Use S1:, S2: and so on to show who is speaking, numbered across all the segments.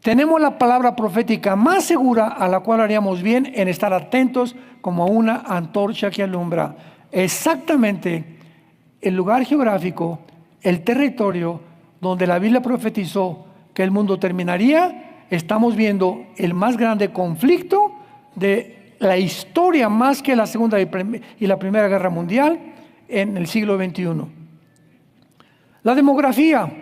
S1: tenemos la palabra profética más segura, a la cual haríamos bien en estar atentos como una antorcha que alumbra. Exactamente el lugar geográfico, el territorio donde la Biblia profetizó que el mundo terminaría, estamos viendo el más grande conflicto de la historia, más que la Segunda y la Primera Guerra Mundial, en el siglo XXI. La demografía.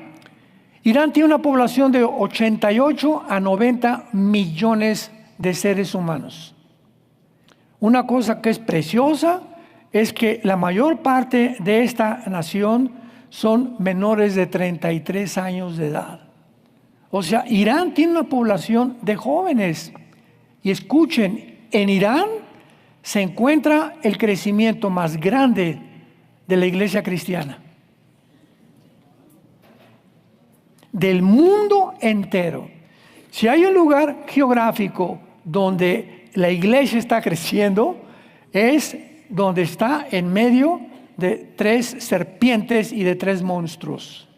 S1: Irán tiene una población de 88 a 90 millones de seres humanos. Una cosa que es preciosa es que la mayor parte de esta nación son menores de 33 años de edad. O sea, Irán tiene una población de jóvenes. Y escuchen, en Irán se encuentra el crecimiento más grande de la iglesia cristiana. Del mundo entero. Si hay un lugar geográfico donde la iglesia está creciendo, es donde está en medio de 3 serpientes y de 3 monstruos.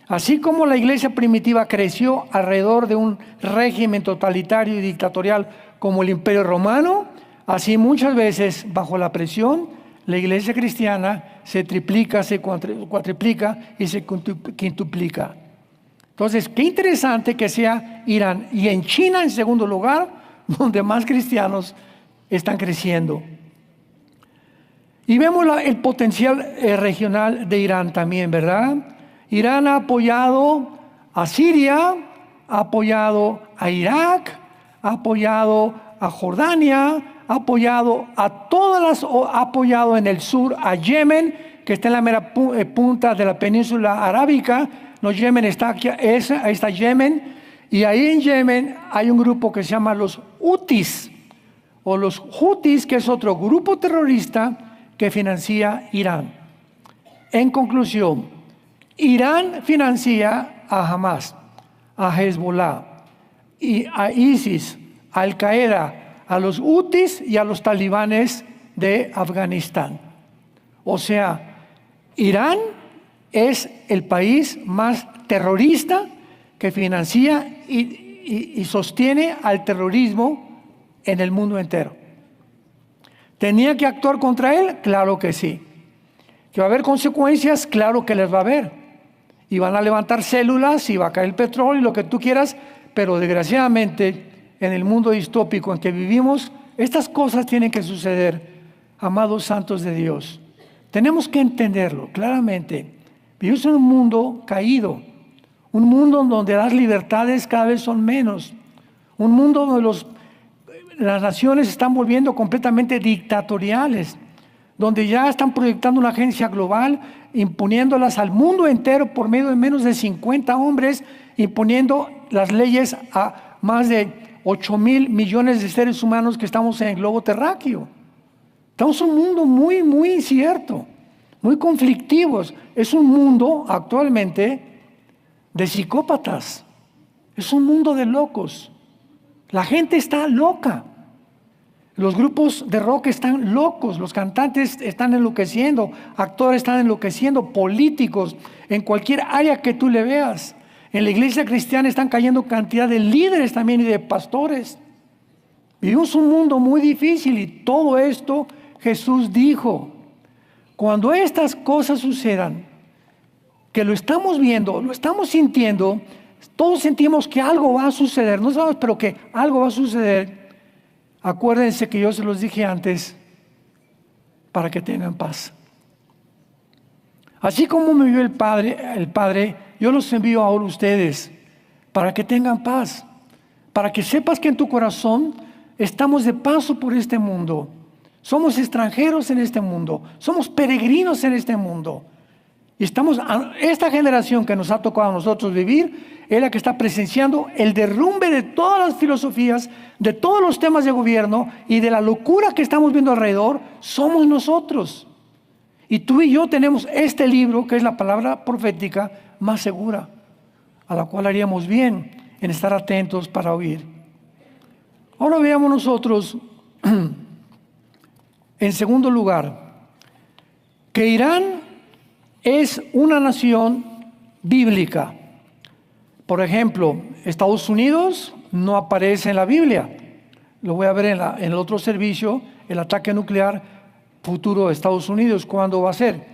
S1: Así como la iglesia primitiva creció alrededor de un régimen totalitario y dictatorial como el Imperio Romano, así muchas veces bajo la presión, la iglesia cristiana se triplica, se cuatriplica y se quintuplica. Entonces, qué interesante que sea Irán. Y en China, en segundo lugar, donde más cristianos están creciendo. Y vemos el potencial regional de Irán también, ¿verdad? Irán ha apoyado a Siria, ha apoyado a Irak, ha apoyado a Jordania, ha apoyado ha apoyado en el sur a Yemen, que está en la mera punta de la península arábica. No, Yemen está aquí, ahí está Yemen, y ahí en Yemen hay un grupo que se llama los Hutis, o los Hutis, que es otro grupo terrorista que financia Irán. En conclusión, Irán financia a Hamas, a Hezbollah, y a ISIS, a Al-Qaeda, a los Hutis y a los talibanes de Afganistán. O sea, Irán es el país más terrorista que financia y sostiene al terrorismo en el mundo entero. ¿Tenía que actuar contra él? Claro que sí. ¿Que va a haber consecuencias? Claro que les va a haber. Y van a levantar células y va a caer el petróleo y lo que tú quieras, pero desgraciadamente en el mundo distópico en que vivimos, estas cosas tienen que suceder, amados santos de Dios. Tenemos que entenderlo claramente. Vivimos en un mundo caído, un mundo donde las libertades cada vez son menos, un mundo donde las naciones se están volviendo completamente dictatoriales, donde ya están proyectando una agencia global, imponiéndolas al mundo entero por medio de menos de 50 hombres, imponiendo las leyes a más de 8,000 millones de seres humanos que estamos en el globo terráqueo. Estamos en un mundo muy, muy incierto, muy conflictivos. Es un mundo actualmente de psicópatas. Es un mundo de locos. La gente está loca. Los grupos de rock están locos, los cantantes están enloqueciendo, actores están enloqueciendo, políticos, en cualquier área que tú le veas. En la iglesia cristiana están cayendo cantidad de líderes también y de pastores. Vivimos un mundo muy difícil y todo esto Jesús dijo. Cuando estas cosas sucedan, que lo estamos viendo, lo estamos sintiendo, todos sentimos que algo va a suceder, no sabemos, pero que algo va a suceder. Acuérdense que yo se los dije antes, para que tengan paz. Así como me envió el Padre, yo los envío ahora a ustedes, para que tengan paz, para que sepas que en tu corazón estamos de paso por este mundo. Somos extranjeros en este mundo, somos peregrinos en este mundo. Y esta generación que nos ha tocado a nosotros vivir, es la que está presenciando el derrumbe de todas las filosofías, de todos los temas de gobierno y de la locura que estamos viendo alrededor, somos nosotros. Y tú y yo tenemos este libro, que es la palabra profética más segura, a la cual haríamos bien en estar atentos para oír. Ahora veamos nosotros, en segundo lugar, que Irán es una nación bíblica. Por ejemplo, Estados Unidos no aparece en la Biblia. Lo voy a ver en el otro servicio, el ataque nuclear futuro de Estados Unidos, ¿cuándo va a ser?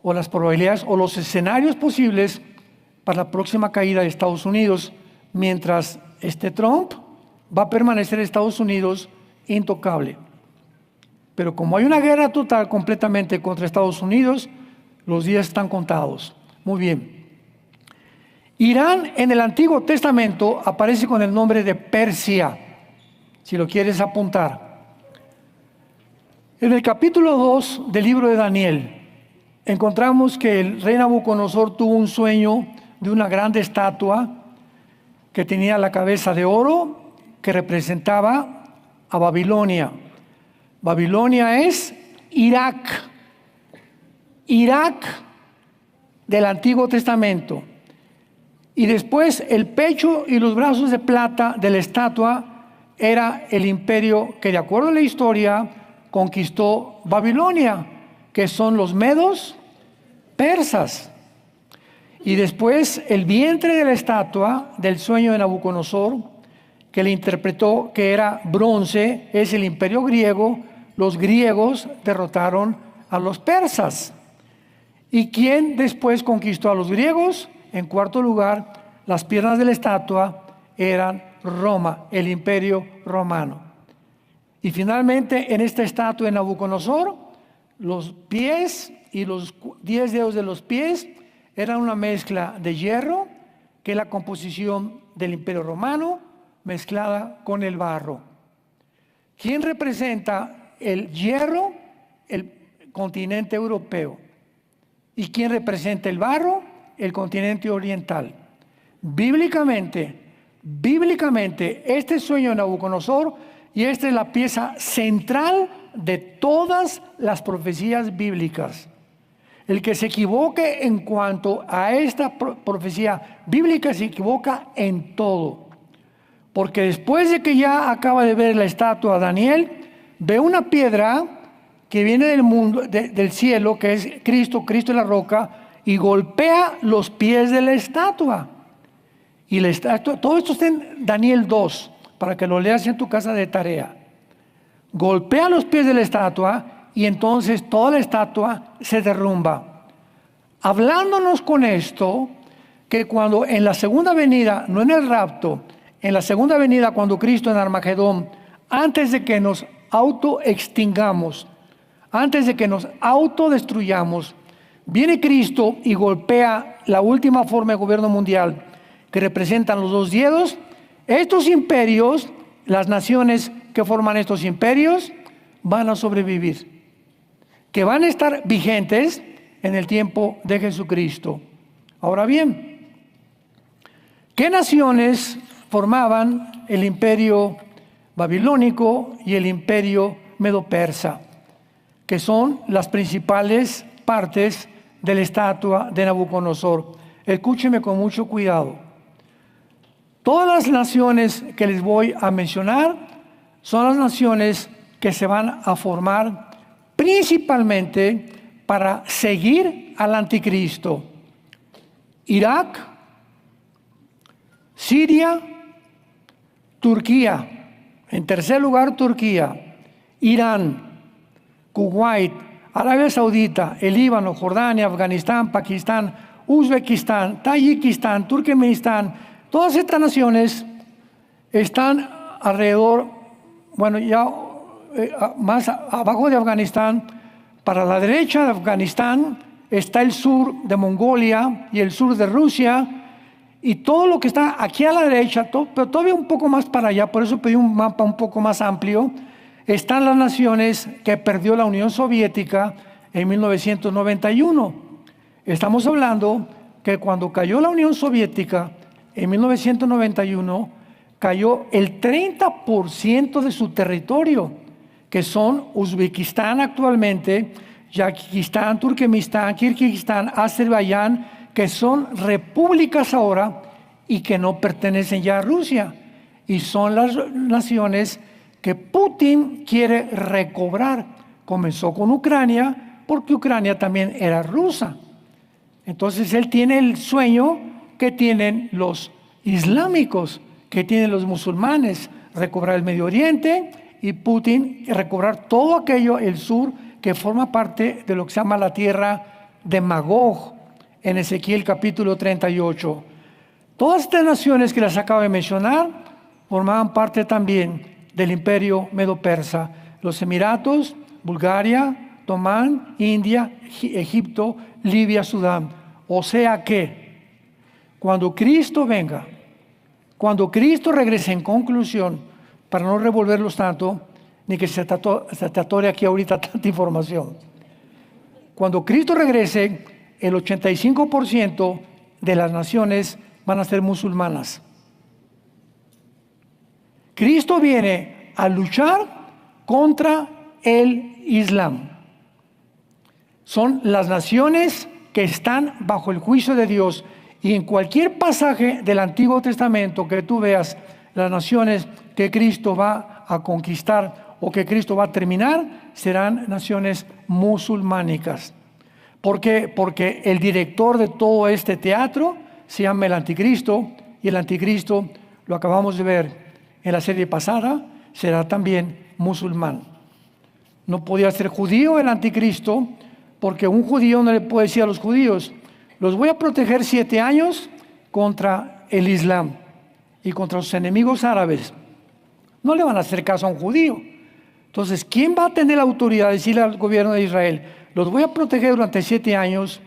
S1: O las probabilidades o los escenarios posibles para la próxima caída de Estados Unidos, mientras Trump va a permanecer en Estados Unidos intocable. Pero como hay una guerra total completamente contra Estados Unidos, los días están contados. Muy bien. Irán en el Antiguo Testamento aparece con el nombre de Persia, si lo quieres apuntar. En el capítulo 2 del libro de Daniel, encontramos que el rey Nabucodonosor tuvo un sueño de una grande estatua que tenía la cabeza de oro, que representaba a Babilonia. Babilonia es Irak. Irak del Antiguo Testamento. Y después el pecho y los brazos de plata de la estatua era el imperio que, de acuerdo a la historia, conquistó Babilonia, que son los medos persas. Y después el vientre de la estatua del sueño de Nabucodonosor, que le interpretó que era bronce, es el imperio griego. Los griegos derrotaron a los persas. ¿Y quién después conquistó a los griegos? En cuarto lugar, las piernas de la estatua eran Roma, el imperio romano. Y finalmente, en esta estatua de Nabucodonosor, los pies y los 10 dedos de los pies eran una mezcla de hierro, que es la composición del imperio romano, mezclada con el barro. ¿Quién representa el hierro? El continente europeo. ¿Y quién representa el barro? El continente oriental. Bíblicamente, este sueño de Nabucodonosor, y esta es la pieza central de todas las profecías bíblicas. El que se equivoque en cuanto a esta profecía bíblica se equivoca en todo. Porque después de que ya acaba de ver la estatua Daniel, ve una piedra que viene del mundo, del cielo, que es Cristo es la roca, y golpea los pies de la estatua. Y la estatua, todo esto está en Daniel 2, para que lo leas en tu casa de tarea. Golpea los pies de la estatua y entonces toda la estatua se derrumba. Hablándonos con esto, que cuando en la segunda venida, no en el rapto, en la segunda venida cuando Cristo en Armagedón, antes de que nos autoextingamos, antes de que nos autodestruyamos, viene Cristo y golpea la última forma de gobierno mundial, que representan los 2 dedos. Estos imperios, las naciones que forman estos imperios, van a sobrevivir, que van a estar vigentes en el tiempo de Jesucristo. Ahora bien, ¿qué naciones formaban el imperio babilónico y el imperio medo-persa? Que son las principales partes de la estatua de Nabucodonosor. Escúcheme con mucho cuidado. Todas las naciones que les voy a mencionar son las naciones que se van a formar principalmente para seguir al anticristo. Irak, Siria, Turquía, en tercer lugar Turquía, Irán, Kuwait, Arabia Saudita, el Líbano, Jordania, Afganistán, Pakistán, Uzbekistán, Tayikistán, Turkmenistán. Todas estas naciones están alrededor, bueno, ya más abajo de Afganistán. Para la derecha de Afganistán está el sur de Mongolia y el sur de Rusia, y todo lo que está aquí a la derecha, pero todavía un poco más para allá, por eso pedí un mapa un poco más amplio, están las naciones que perdió la Unión Soviética en 1991. Estamos hablando que cuando cayó la Unión Soviética en 1991, cayó el 30% de su territorio, que son Uzbekistán actualmente, Yayikistán, Turkmenistán, Kirguistán, Azerbaiyán, que son repúblicas ahora y que no pertenecen ya a Rusia. Y son las naciones que Putin quiere recobrar. Comenzó con Ucrania, porque Ucrania también era rusa. Entonces él tiene el sueño que tienen los islámicos, que tienen los musulmanes, recobrar el Medio Oriente, y Putin recobrar todo aquello, el sur, que forma parte de lo que se llama la tierra de Magog, en Ezequiel capítulo 38. Todas estas naciones que las acabo de mencionar formaban parte también del imperio medo-persa. Los Emiratos, Bulgaria, Omán, India, Egipto, Libia, Sudán. O sea que cuando Cristo venga, cuando Cristo regrese, en conclusión, para no revolverlos tanto, ni que se te atore aquí ahorita tanta información. Cuando Cristo regrese, el 85% de las naciones van a ser musulmanas. Cristo viene a luchar contra el Islam. Son las naciones que están bajo el juicio de Dios, y en cualquier pasaje del Antiguo Testamento que tú veas, las naciones que Cristo va a conquistar o que Cristo va a terminar serán naciones musulmánicas. ¿Por qué? Porque el director de todo este teatro se llama el Anticristo, y el Anticristo, lo acabamos de ver en la serie pasada, será también musulmán. No podía ser judío el Anticristo, porque un judío no le puede decir a los judíos: los voy a proteger 7 años contra el Islam y contra sus enemigos árabes. No le van a hacer caso a un judío. Entonces, ¿quién va a tener la autoridad de decirle al gobierno de Israel: los voy a proteger durante 7 años?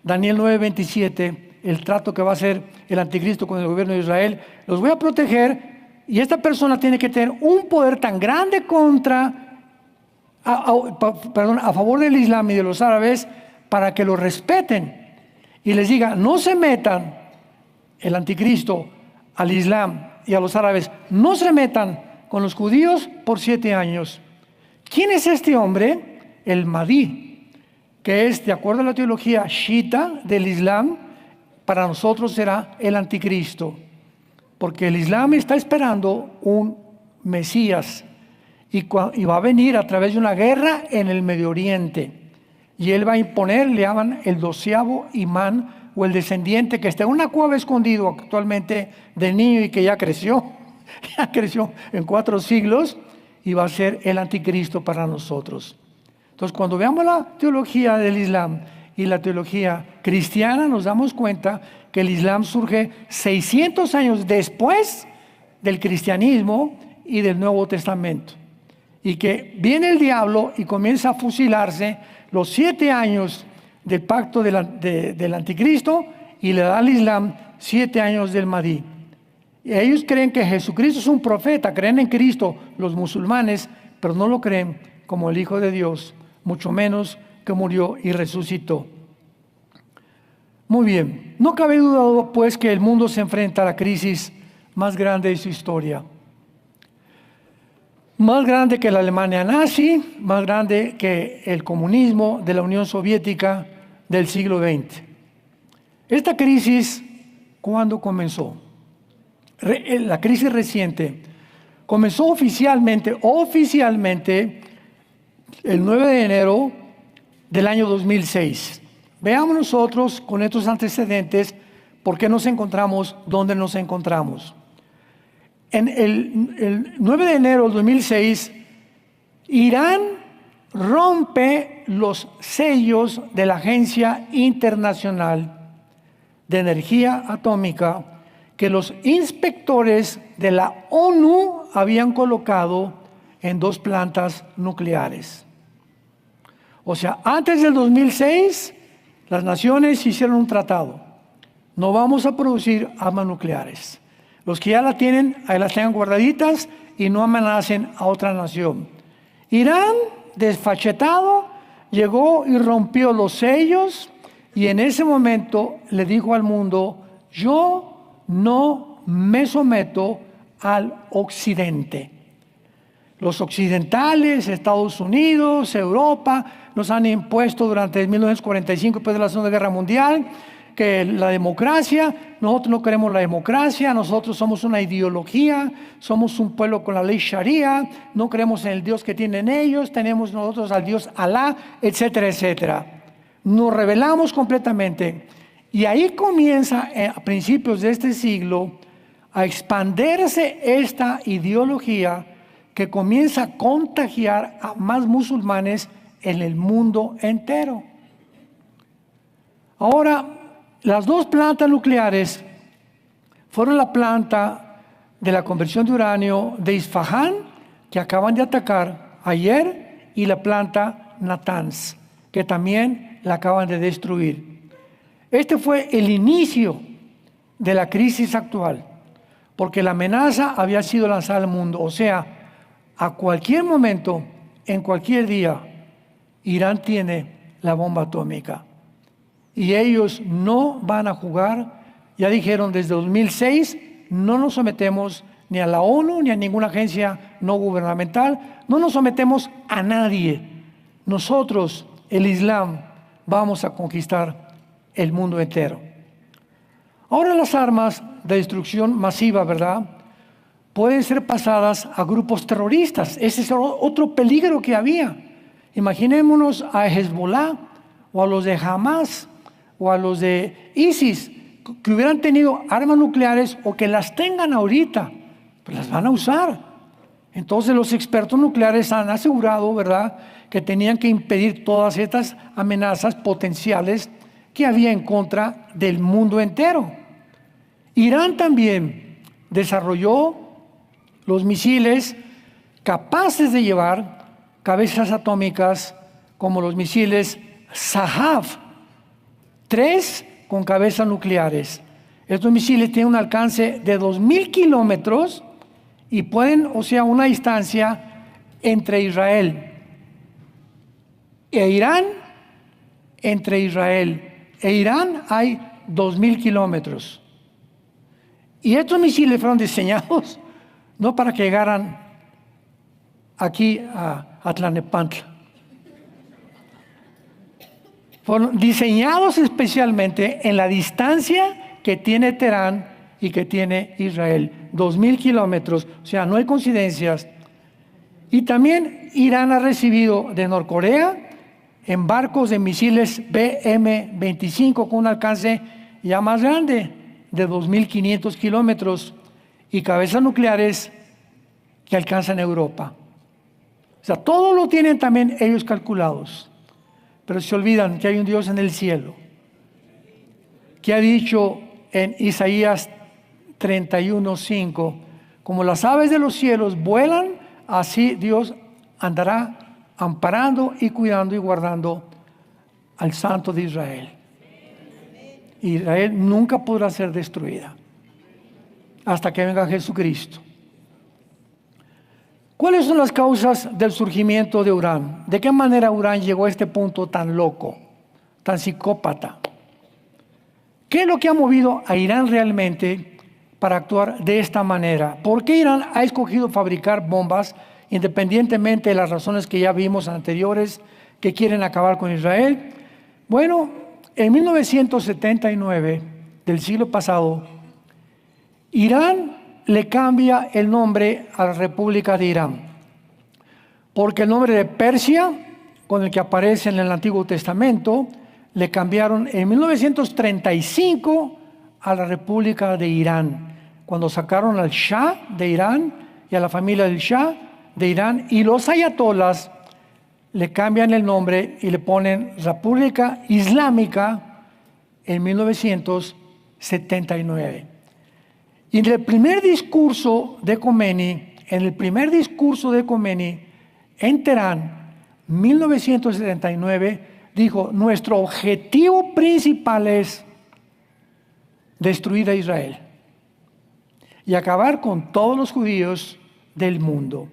S1: Daniel 9:27, el trato que va a hacer el Anticristo con el gobierno de Israel: los voy a proteger, y esta persona tiene que tener un poder tan grande a favor del Islam y de los árabes, para que lo respeten y les diga: no se metan, el Anticristo, al Islam y a los árabes, no se metan con los judíos por 7 años. ¿Quién es este hombre? El Mahdi, que es, de acuerdo a la teología chiita del Islam, para nosotros será el Anticristo, porque el Islam está esperando un Mesías, y va a venir a través de una guerra en el Medio Oriente, y él va a imponer, le llaman el 12º imán, o el descendiente que está en una cueva escondido actualmente de niño y que ya creció en 4 siglos, y va a ser el Anticristo para nosotros. Entonces, cuando veamos la teología del Islam y la teología cristiana, nos damos cuenta que el Islam surge 600 años después del cristianismo y del Nuevo Testamento, y que viene el diablo y comienza a fusilarse los 7 años del pacto del Anticristo, y le da al Islam 7 años del Mahdi. Y ellos creen que Jesucristo es un profeta, creen en Cristo los musulmanes, pero no lo creen como el Hijo de Dios, mucho menos que murió y resucitó. Muy bien, no cabe duda pues que el mundo se enfrenta a la crisis más grande de su historia. Más grande que la Alemania nazi, más grande que el comunismo de la Unión Soviética del siglo XX. Esta crisis, ¿cuándo comenzó? La crisis reciente comenzó oficialmente el 9 de enero del año 2006. Veamos nosotros con estos antecedentes por qué nos encontramos donde nos encontramos. En el 9 de enero del 2006, Irán rompe los sellos de la Agencia Internacional de Energía Atómica que los inspectores de la ONU habían colocado en 2 plantas nucleares. O sea, antes del 2006, las naciones hicieron un tratado: no vamos a producir armas nucleares. Los que ya la tienen, ahí las tengan guardaditas y no amenacen a otra nación. Irán, desfachetado, llegó y rompió los sellos, y en ese momento le dijo al mundo: yo no me someto al occidente. Los occidentales, Estados Unidos, Europa, nos han impuesto durante 1945, después de la Segunda Guerra Mundial, que la democracia, nosotros no queremos la democracia, nosotros somos una ideología, somos un pueblo con la ley Sharia, no creemos en el Dios que tienen ellos, tenemos nosotros al Dios Alá, etcétera, etcétera. Nos rebelamos completamente, Y ahí comienza a principios de este siglo a expandirse esta ideología que comienza a contagiar a más musulmanes en el mundo entero. Ahora, las dos plantas nucleares fueron la planta de la conversión de uranio de Isfahán, que acaban de atacar ayer, y la planta Natanz, que también la acaban de destruir. Este fue el inicio de la crisis actual, porque la amenaza había sido lanzada al mundo. O sea, a cualquier momento, en cualquier día, Irán tiene la bomba atómica. Y ellos no van a jugar. Ya dijeron desde 2006, no nos sometemos ni a la ONU ni a ninguna agencia no gubernamental. No nos sometemos a nadie. Nosotros, el Islam, vamos a conquistar el mundo entero. Ahora las armas de destrucción masiva, ¿verdad?, pueden ser pasadas a grupos terroristas. Ese es otro peligro que había. Imaginémonos a Hezbollah o a los de Hamas o a los de ISIS que hubieran tenido armas nucleares o que las tengan ahorita, pues las van a usar. Entonces los expertos nucleares han asegurado, ¿verdad?, que tenían que impedir todas estas amenazas potenciales que había en contra del mundo entero. Irán también desarrolló los misiles capaces de llevar cabezas atómicas como los misiles Sahav, 3 con cabezas nucleares. Estos misiles tienen un alcance de 2.000 kilómetros y pueden, o sea, una distancia entre Israel e Irán, entre Israel e Irán hay 2.000 kilómetros. Y estos misiles fueron diseñados no para que llegaran aquí a Tlalnepantla. Fueron diseñados especialmente en la distancia que tiene Teherán y que tiene Israel. 2.000 kilómetros, o sea, no hay coincidencias. Y también Irán ha recibido de Norcorea en barcos de misiles BM-25 con un alcance ya más grande, de 2.500 kilómetros, y cabezas nucleares que alcanzan Europa. O sea, todo lo tienen también ellos calculados. Pero se olvidan que hay un Dios en el cielo, que ha dicho en Isaías 31:5, como las aves de los cielos vuelan, así Dios andará amparando y cuidando y guardando al Santo de Israel. Israel nunca podrá ser destruida hasta que venga Jesucristo. ¿Cuáles son las causas del surgimiento de Irán? ¿De qué manera Irán llegó a este punto tan loco, tan psicópata? ¿Qué es lo que ha movido a Irán realmente para actuar de esta manera? ¿Por qué Irán ha escogido fabricar bombas independientemente de las razones que ya vimos anteriores que quieren acabar con Israel? Bueno, en 1979 del siglo pasado, Irán le cambia el nombre a la República de Irán, porque el nombre de Persia, con el que aparece en el Antiguo Testamento, le cambiaron en 1935 a la República de Irán, cuando sacaron al Shah de Irán y a la familia del Shah de Irán, y los ayatolas le cambian el nombre y le ponen República Islámica en 1979. Y en el primer discurso de Khomeini, en Teherán, 1979, dijo: nuestro objetivo principal es destruir a Israel y acabar con todos los judíos del mundo.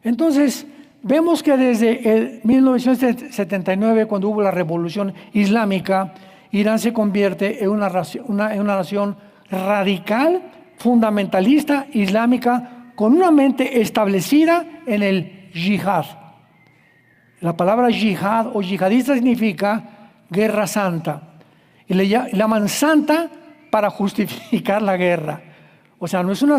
S1: Entonces, vemos que desde el 1979, cuando hubo la revolución islámica, Irán se convierte en una nación radical, fundamentalista, islámica, con una mente establecida en el yihad. La palabra yihad o yihadista significa guerra santa. Y le llaman santa para justificar la guerra. O sea, no es una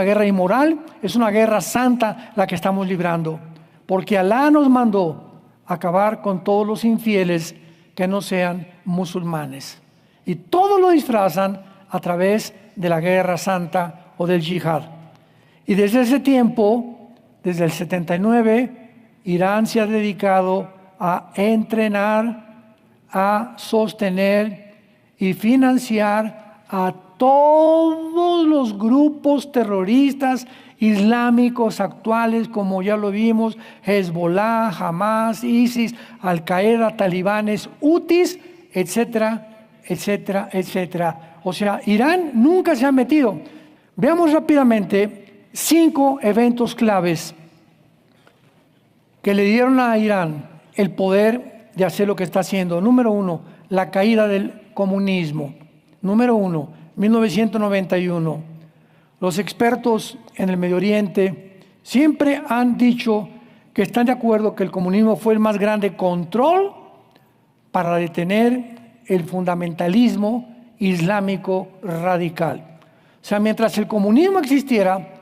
S1: guerra inmoral, es una guerra santa la que estamos librando. Porque Alá nos mandó acabar con todos los infieles que no sean musulmanes. Y todo lo disfrazan a través de la guerra santa o del yihad. Y desde ese tiempo, desde el 79, Irán se ha dedicado a entrenar, a sostener y financiar a todos los grupos terroristas islámicos actuales, como ya lo vimos, Hezbollah, Hamas, ISIS, Al-Qaeda, talibanes, Hutis, etcétera, etcétera, etcétera. O sea, Irán nunca se ha metido. Veamos rápidamente 5 eventos claves que le dieron a Irán el poder de hacer lo que está haciendo. Número 1, la caída del comunismo. Número 1, 1991. Los expertos en el Medio Oriente siempre han dicho que están de acuerdo que el comunismo fue el más grande control para detener el fundamentalismo islámico radical. O sea, mientras el comunismo existiera,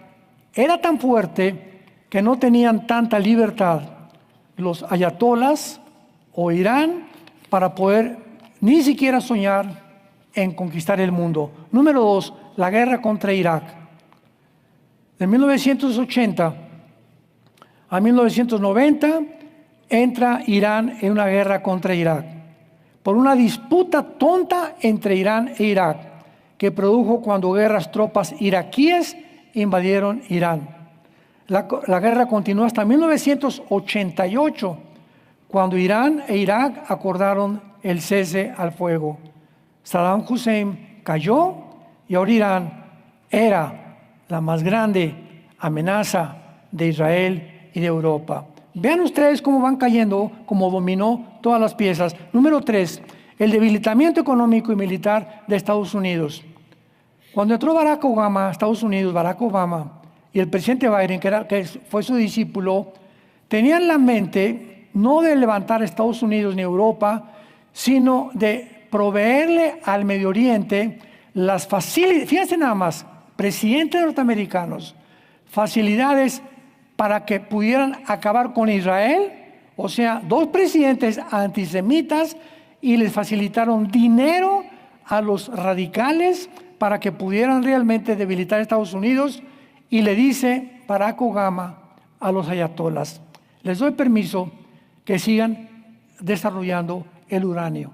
S1: era tan fuerte que no tenían tanta libertad los ayatolas o Irán para poder ni siquiera soñar en conquistar el mundo. Número 2, la guerra contra Irak. De 1980 a 1990 entra Irán en una guerra contra Irak por una disputa tonta entre Irán e Irak que produjo cuando tropas iraquíes invadieron Irán. La guerra continuó hasta 1988, cuando Irán e Irak acordaron el cese al fuego. Saddam Hussein cayó y ahora Irán era la más grande amenaza de Israel y de Europa. Vean ustedes cómo van cayendo, cómo dominó todas las piezas. Número 3, el debilitamiento económico y militar de Estados Unidos. Cuando entró Barack Obama a Estados Unidos, Barack Obama y el presidente Biden, que fue su discípulo, tenían la mente no de levantar a Estados Unidos ni Europa, sino de proveerle al Medio Oriente las facilidades. Fíjense nada más, presidentes norteamericanos, facilidades para que pudieran acabar con Israel. O sea, 2 presidentes antisemitas, y les facilitaron dinero a los radicales para que pudieran realmente debilitar a Estados Unidos. Y le dice Barack Obama a los ayatolas: les doy permiso que sigan desarrollando el uranio.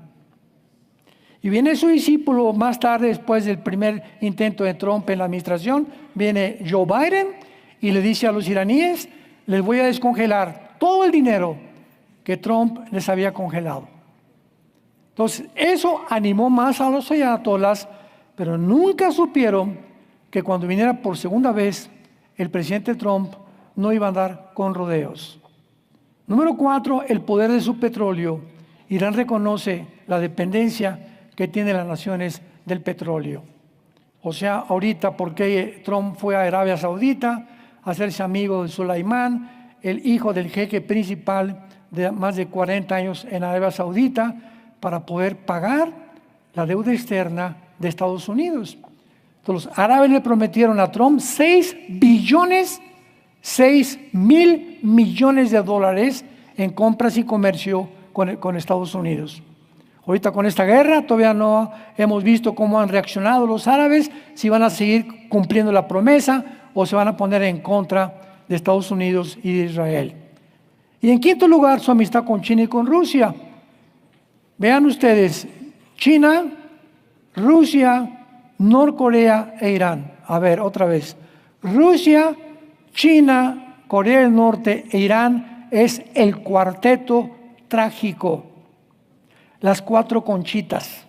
S1: Y viene su discípulo más tarde, después del primer intento de Trump en la administración, viene Joe Biden y le dice a los iraníes: les voy a descongelar todo el dinero que Trump les había congelado. Entonces, eso animó más a los ayatolas, pero nunca supieron que cuando viniera por segunda vez el presidente Trump no iba a andar con rodeos. Número 4, el poder de su petróleo. Irán reconoce la dependencia que tienen las naciones del petróleo. O sea, ahorita, porque Trump fue a Arabia Saudita a hacerse amigo de Sulaimán, el hijo del jeque principal de más de 40 años en Arabia Saudita, para poder pagar la deuda externa de Estados Unidos. Entonces, los árabes le prometieron a Trump 6 mil millones de dólares en compras y comercio con Estados Unidos. Ahorita con esta guerra todavía no hemos visto cómo han reaccionado los árabes, si van a seguir cumpliendo la promesa o se van a poner en contra de Estados Unidos y de Israel. Y en quinto lugar, su amistad con China y con Rusia. Vean ustedes, China, Rusia, Norcorea e Irán. A ver, otra vez. Rusia, China, Corea del Norte e Irán es el cuarteto trágico. Las 4 conchitas,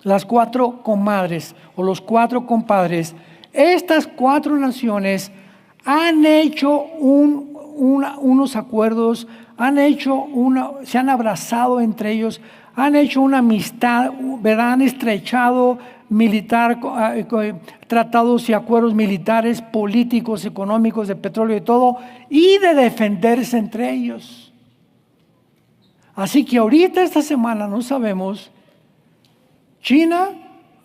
S1: las 4 comadres o los 4 compadres. Estas 4 naciones han hecho unos acuerdos, se han abrazado entre ellos, han hecho una amistad, ¿verdad? Han estrechado tratados y acuerdos militares, políticos, económicos, de petróleo y todo, y de defenderse entre ellos. Así que ahorita, esta semana, no sabemos China,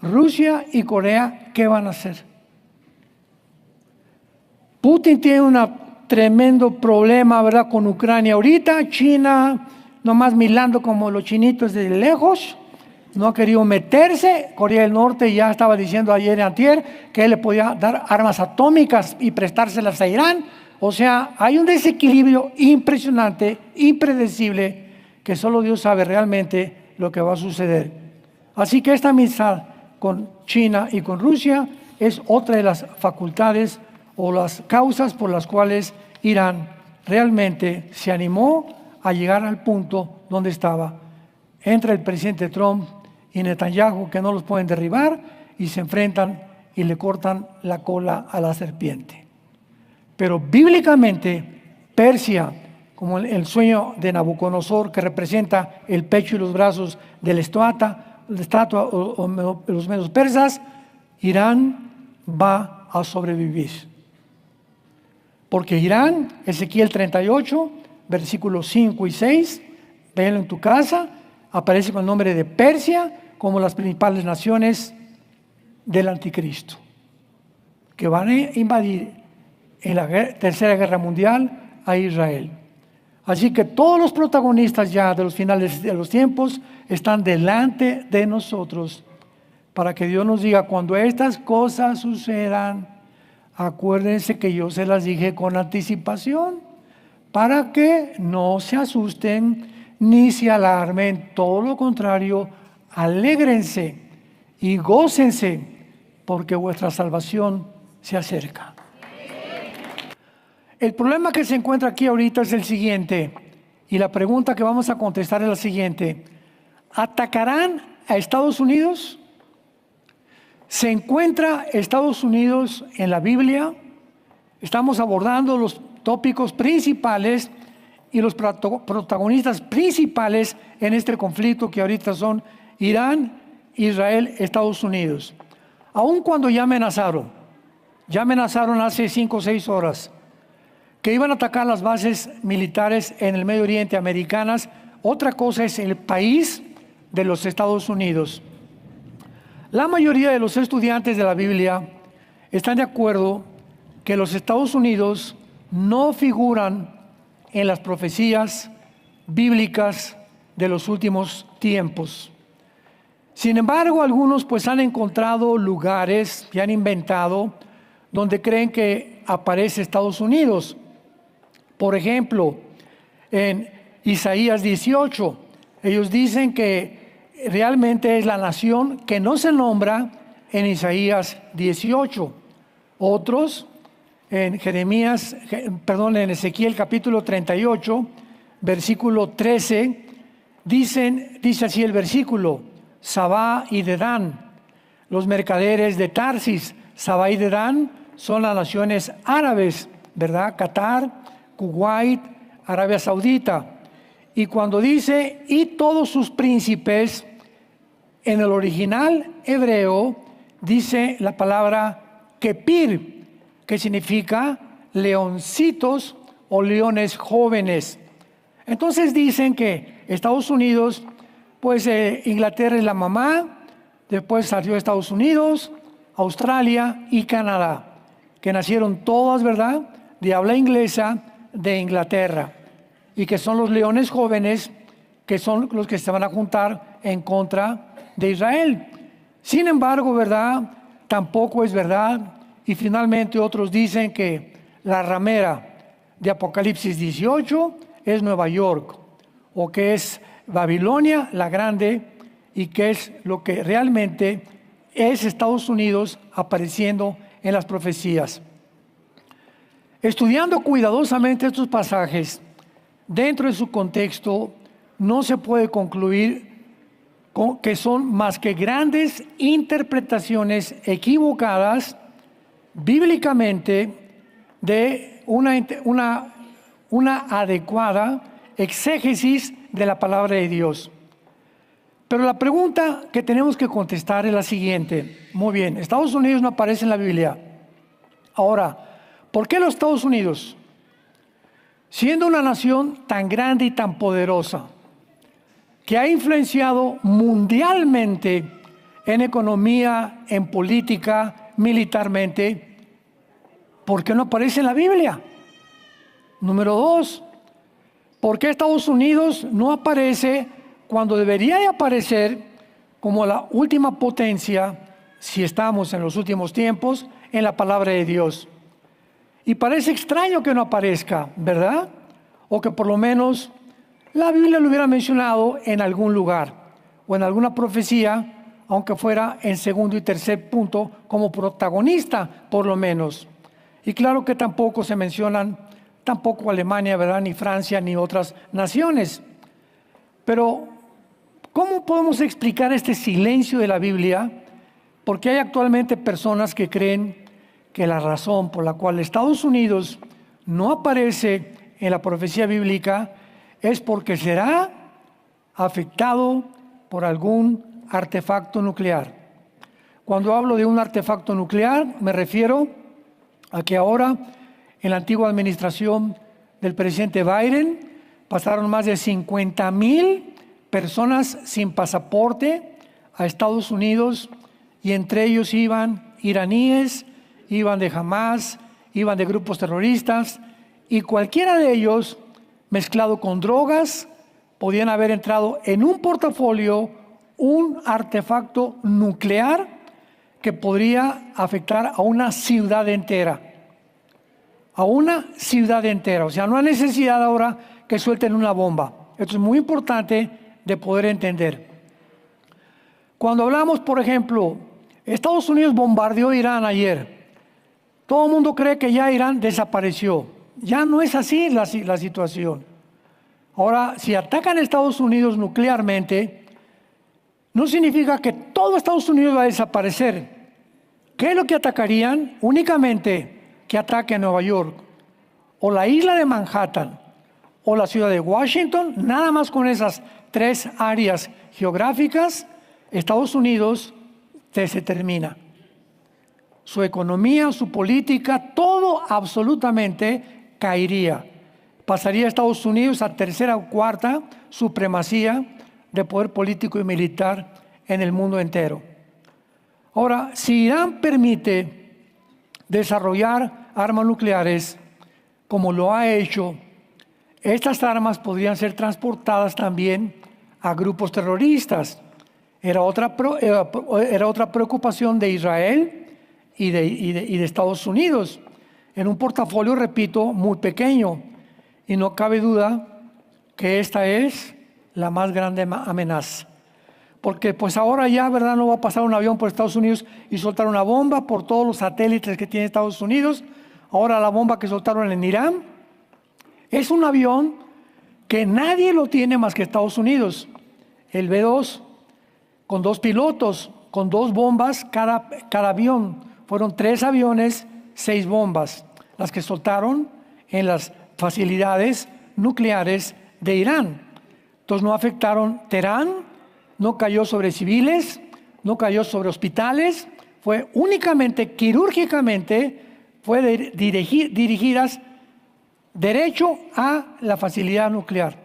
S1: Rusia y Corea qué van a hacer. Putin tiene un tremendo problema, ¿verdad?, con Ucrania ahorita. China nomás mirando como los chinitos de lejos, no ha querido meterse. Corea del Norte ya estaba diciendo ayer y antier que él le podía dar armas atómicas y prestárselas a Irán. O sea, hay un desequilibrio impresionante, impredecible, que solo Dios sabe realmente lo que va a suceder. Así que esta amistad con China y con Rusia es otra de las facultades o las causas por las cuales Irán realmente se animó a llegar al punto donde estaba. Entra el presidente Trump y Netanyahu, que no los pueden derribar, y se enfrentan y le cortan la cola a la serpiente. Pero bíblicamente, Persia, como el sueño de Nabucodonosor, que representa el pecho y los brazos de la estatua o los medios persas, Irán va a sobrevivir. Porque Irán, Ezequiel 38, versículos 5 y 6, véanlo en tu casa, aparece con el nombre de Persia como las principales naciones del anticristo, que van a invadir en la Tercera Guerra Mundial a Israel. Así que todos los protagonistas ya de los finales de los tiempos están delante de nosotros para que Dios nos diga: cuando estas cosas sucedan, acuérdense que yo se las dije con anticipación, para que no se asusten ni se alarmen. Todo lo contrario, alégrense y gócense, porque vuestra salvación se acerca. El problema que se encuentra aquí ahorita es el siguiente, y la pregunta que vamos a contestar es la siguiente: ¿atacarán a Estados Unidos? ¿Se encuentra Estados Unidos en la Biblia? Estamos abordando los tópicos principales y los protagonistas principales en este conflicto, que ahorita son Irán, Israel, Estados Unidos. Aun cuando ya amenazaron hace 5 o 6 horas que iban a atacar las bases militares en el Medio Oriente americanas. Otra cosa es el país de los Estados Unidos. La mayoría de los estudiantes de la Biblia están de acuerdo que los Estados Unidos no figuran en las profecías bíblicas de los últimos tiempos. Sin embargo, algunos pues han encontrado lugares y han inventado donde creen que aparece Estados Unidos. Por ejemplo, en Isaías 18, ellos dicen que realmente es la nación que no se nombra en Isaías 18. Otros, en Ezequiel capítulo 38, versículo 13, dice así el versículo: Sabá y Dedán, los mercaderes de Tarsis. Sabá y Dedán son las naciones árabes, ¿verdad? Qatar, Kuwait, Arabia Saudita. Y cuando dice y todos sus príncipes, en el original hebreo dice la palabra kepir, que significa leoncitos o leones jóvenes. Entonces dicen que Estados Unidos, pues Inglaterra es la mamá, después salió Estados Unidos, Australia y Canadá, que nacieron todas, ¿verdad?, de habla inglesa de Inglaterra, y que son los leones jóvenes que son los que se van a juntar en contra de Israel. Sin embargo, ¿verdad?, tampoco es verdad. Y finalmente otros dicen que la ramera de Apocalipsis 18 es Nueva York, o que es Babilonia la Grande, y que es lo que realmente es Estados Unidos apareciendo en las profecías. Estudiando cuidadosamente estos pasajes, dentro de su contexto, no se puede concluir que son más que grandes interpretaciones equivocadas bíblicamente de una adecuada exégesis de la palabra de Dios. Pero la pregunta que tenemos que contestar es la siguiente. Muy bien, Estados Unidos no aparece en la Biblia. Ahora, ¿por qué los Estados Unidos, siendo una nación tan grande y tan poderosa, que ha influenciado mundialmente en economía, en política, militarmente, por qué no aparece en la Biblia? Número 2, ¿por qué Estados Unidos no aparece cuando debería de aparecer como la última potencia, si estamos en los últimos tiempos, en la palabra de Dios. Y parece extraño que no aparezca, ¿verdad? O que por lo menos la Biblia lo hubiera mencionado en algún lugar o en alguna profecía, aunque fuera en segundo y tercer punto, como protagonista, por lo menos. Y claro que tampoco se mencionan, tampoco Alemania, ¿verdad? Ni Francia, ni otras naciones. Pero, ¿cómo podemos explicar este silencio de la Biblia? Porque hay actualmente personas que creen que la razón por la cual Estados Unidos no aparece en la profecía bíblica es porque será afectado por algún artefacto nuclear. Cuando hablo de un artefacto nuclear, me refiero a que ahora, en la antigua administración del presidente Biden, pasaron más de 50,000 personas sin pasaporte a Estados Unidos, y entre ellos iban iraníes, iban de Hamas, iban de grupos terroristas, y cualquiera de ellos, mezclado con drogas, podían haber entrado en un portafolio un artefacto nuclear que podría afectar a una ciudad entera. A una ciudad entera. O sea, no hay necesidad ahora que suelten una bomba. Esto es muy importante de poder entender. Cuando hablamos, por ejemplo, Estados Unidos bombardeó Irán ayer. Todo el mundo cree que ya Irán desapareció. Ya no es así la situación. Ahora, si atacan a Estados Unidos nuclearmente, no significa que todo Estados Unidos va a desaparecer. ¿Qué es lo que atacarían? Únicamente que ataque a Nueva York, o la isla de Manhattan, o la ciudad de Washington. Nada más con esas 3 áreas geográficas, Estados Unidos se termina. Su economía, su política, todo absolutamente caería. Pasaría a Estados Unidos a tercera o cuarta supremacía de poder político y militar en el mundo entero. Ahora, si Irán permite desarrollar armas nucleares, como lo ha hecho, estas armas podrían ser transportadas también a grupos terroristas. Era otra preocupación de Israel y de Estados Unidos, en un portafolio, repito, muy pequeño. Y no cabe duda que esta es la más grande amenaza. Porque pues ahora ya, ¿verdad? No va a pasar un avión por Estados Unidos y soltar una bomba por todos los satélites que tiene Estados Unidos. Ahora la bomba que soltaron en Irán es un avión que nadie lo tiene más que Estados Unidos. El B-2, con 2 pilotos, con 2 bombas cada avión. Fueron 3 aviones, 6 bombas, las que soltaron en las facilidades nucleares de Irán. Entonces no afectaron Teherán, no cayó sobre civiles, no cayó sobre hospitales, fue únicamente, quirúrgicamente, fue dirigidas derecho a la facilidad nuclear.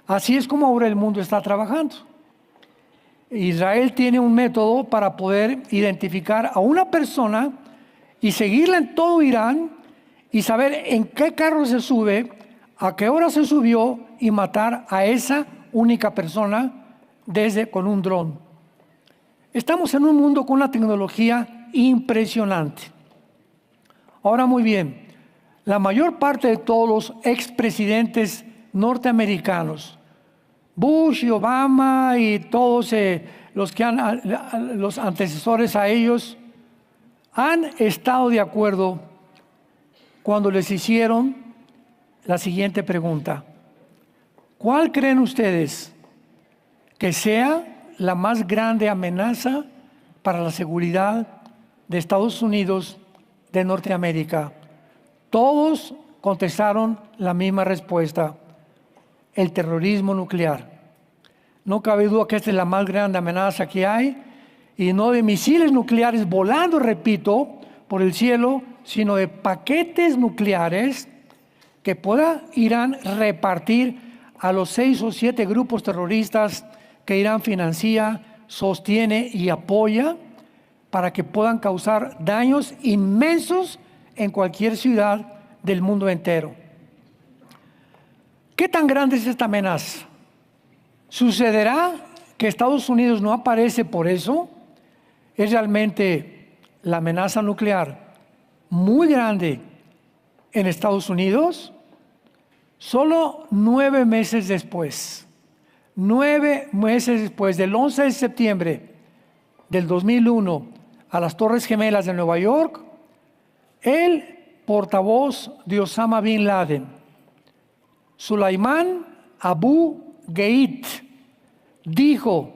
S1: Así es como ahora el mundo está trabajando. Israel tiene un método para poder identificar a una persona y seguirla en todo Irán y saber en qué carro se sube, a qué hora se subió y matar a esa única persona con un dron. Estamos en un mundo con una tecnología impresionante. Ahora, muy bien, la mayor parte de todos los expresidentes norteamericanos, Bush y Obama y todos los antecesores a ellos, han estado de acuerdo cuando les hicieron la siguiente pregunta: ¿cuál creen ustedes que sea la más grande amenaza para la seguridad de Estados Unidos de Norteamérica? Todos contestaron la misma respuesta: el terrorismo nuclear. No cabe duda que esta es la más grande amenaza que hay, y no de misiles nucleares volando, repito, por el cielo, sino de paquetes nucleares que pueda Irán repartir a los 6 o 7 grupos terroristas que Irán financia, sostiene y apoya, para que puedan causar daños inmensos en cualquier ciudad del mundo entero. ¿Qué tan grande es esta amenaza? ¿Sucederá que Estados Unidos no aparece por eso, es realmente la amenaza nuclear muy grande en Estados Unidos. Solo 9 meses después, 9 meses después del 11 de septiembre del 2001 a las Torres Gemelas de Nueva York, el portavoz de Osama Bin Laden, Sulaiman Abu Ghait, dijo,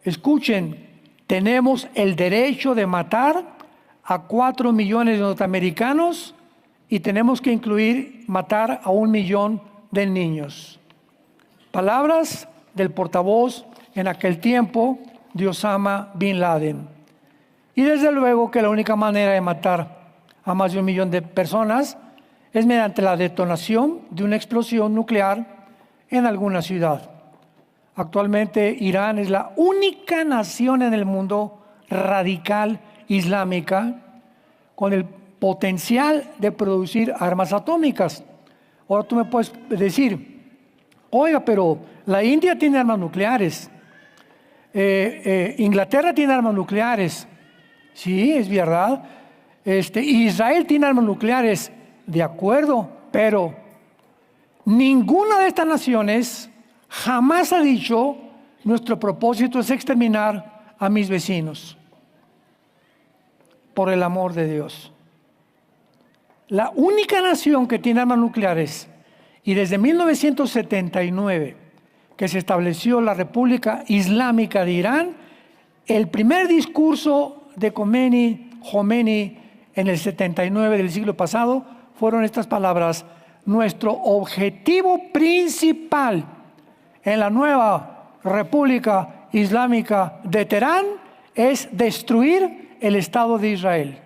S1: escuchen, tenemos el derecho de matar a 4 millones de norteamericanos y tenemos que incluir matar a 1 millón de niños. Palabras del portavoz en aquel tiempo de Osama Bin Laden. Y desde luego que la única manera de matar a más de 1 millón de personas es mediante la detonación de una explosión nuclear en alguna ciudad. Actualmente Irán es la única nación en el mundo radical islámica con el potencial de producir armas atómicas. Ahora tú me puedes decir, oiga, pero la India tiene armas nucleares, Inglaterra tiene armas nucleares. Sí, es verdad. Israel tiene armas nucleares, de acuerdo, pero ninguna de estas naciones jamás ha dicho, nuestro propósito es exterminar a mis vecinos. Por el amor de Dios. La única nación que tiene armas nucleares, y desde 1979, que se estableció la República Islámica de Irán, el primer discurso de Khomeini en el 79 del siglo pasado, fueron estas palabras: nuestro objetivo principal en la nueva República Islámica de Teherán es destruir el Estado de Israel.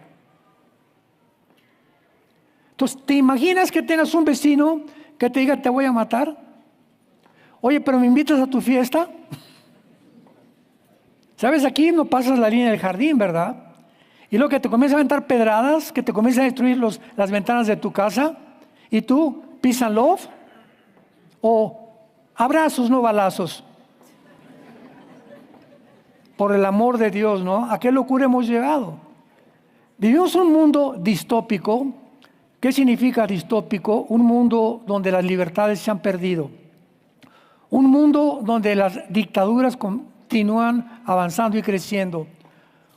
S1: Entonces, ¿te imaginas que tengas un vecino que te diga, te voy a matar? Oye, pero ¿me invitas a tu fiesta? ¿Sabes? Aquí no pasas la línea del jardín, ¿verdad? Y luego que te comienza a aventar pedradas, que te comienza a destruir las ventanas de tu casa, y tú, peace and love, o abrazos, no balazos. Por el amor de Dios, ¿no? ¿A qué locura hemos llegado? Vivimos un mundo distópico. ¿Qué significa distópico? Un mundo donde las libertades se han perdido. Un mundo donde las dictaduras continúan avanzando y creciendo.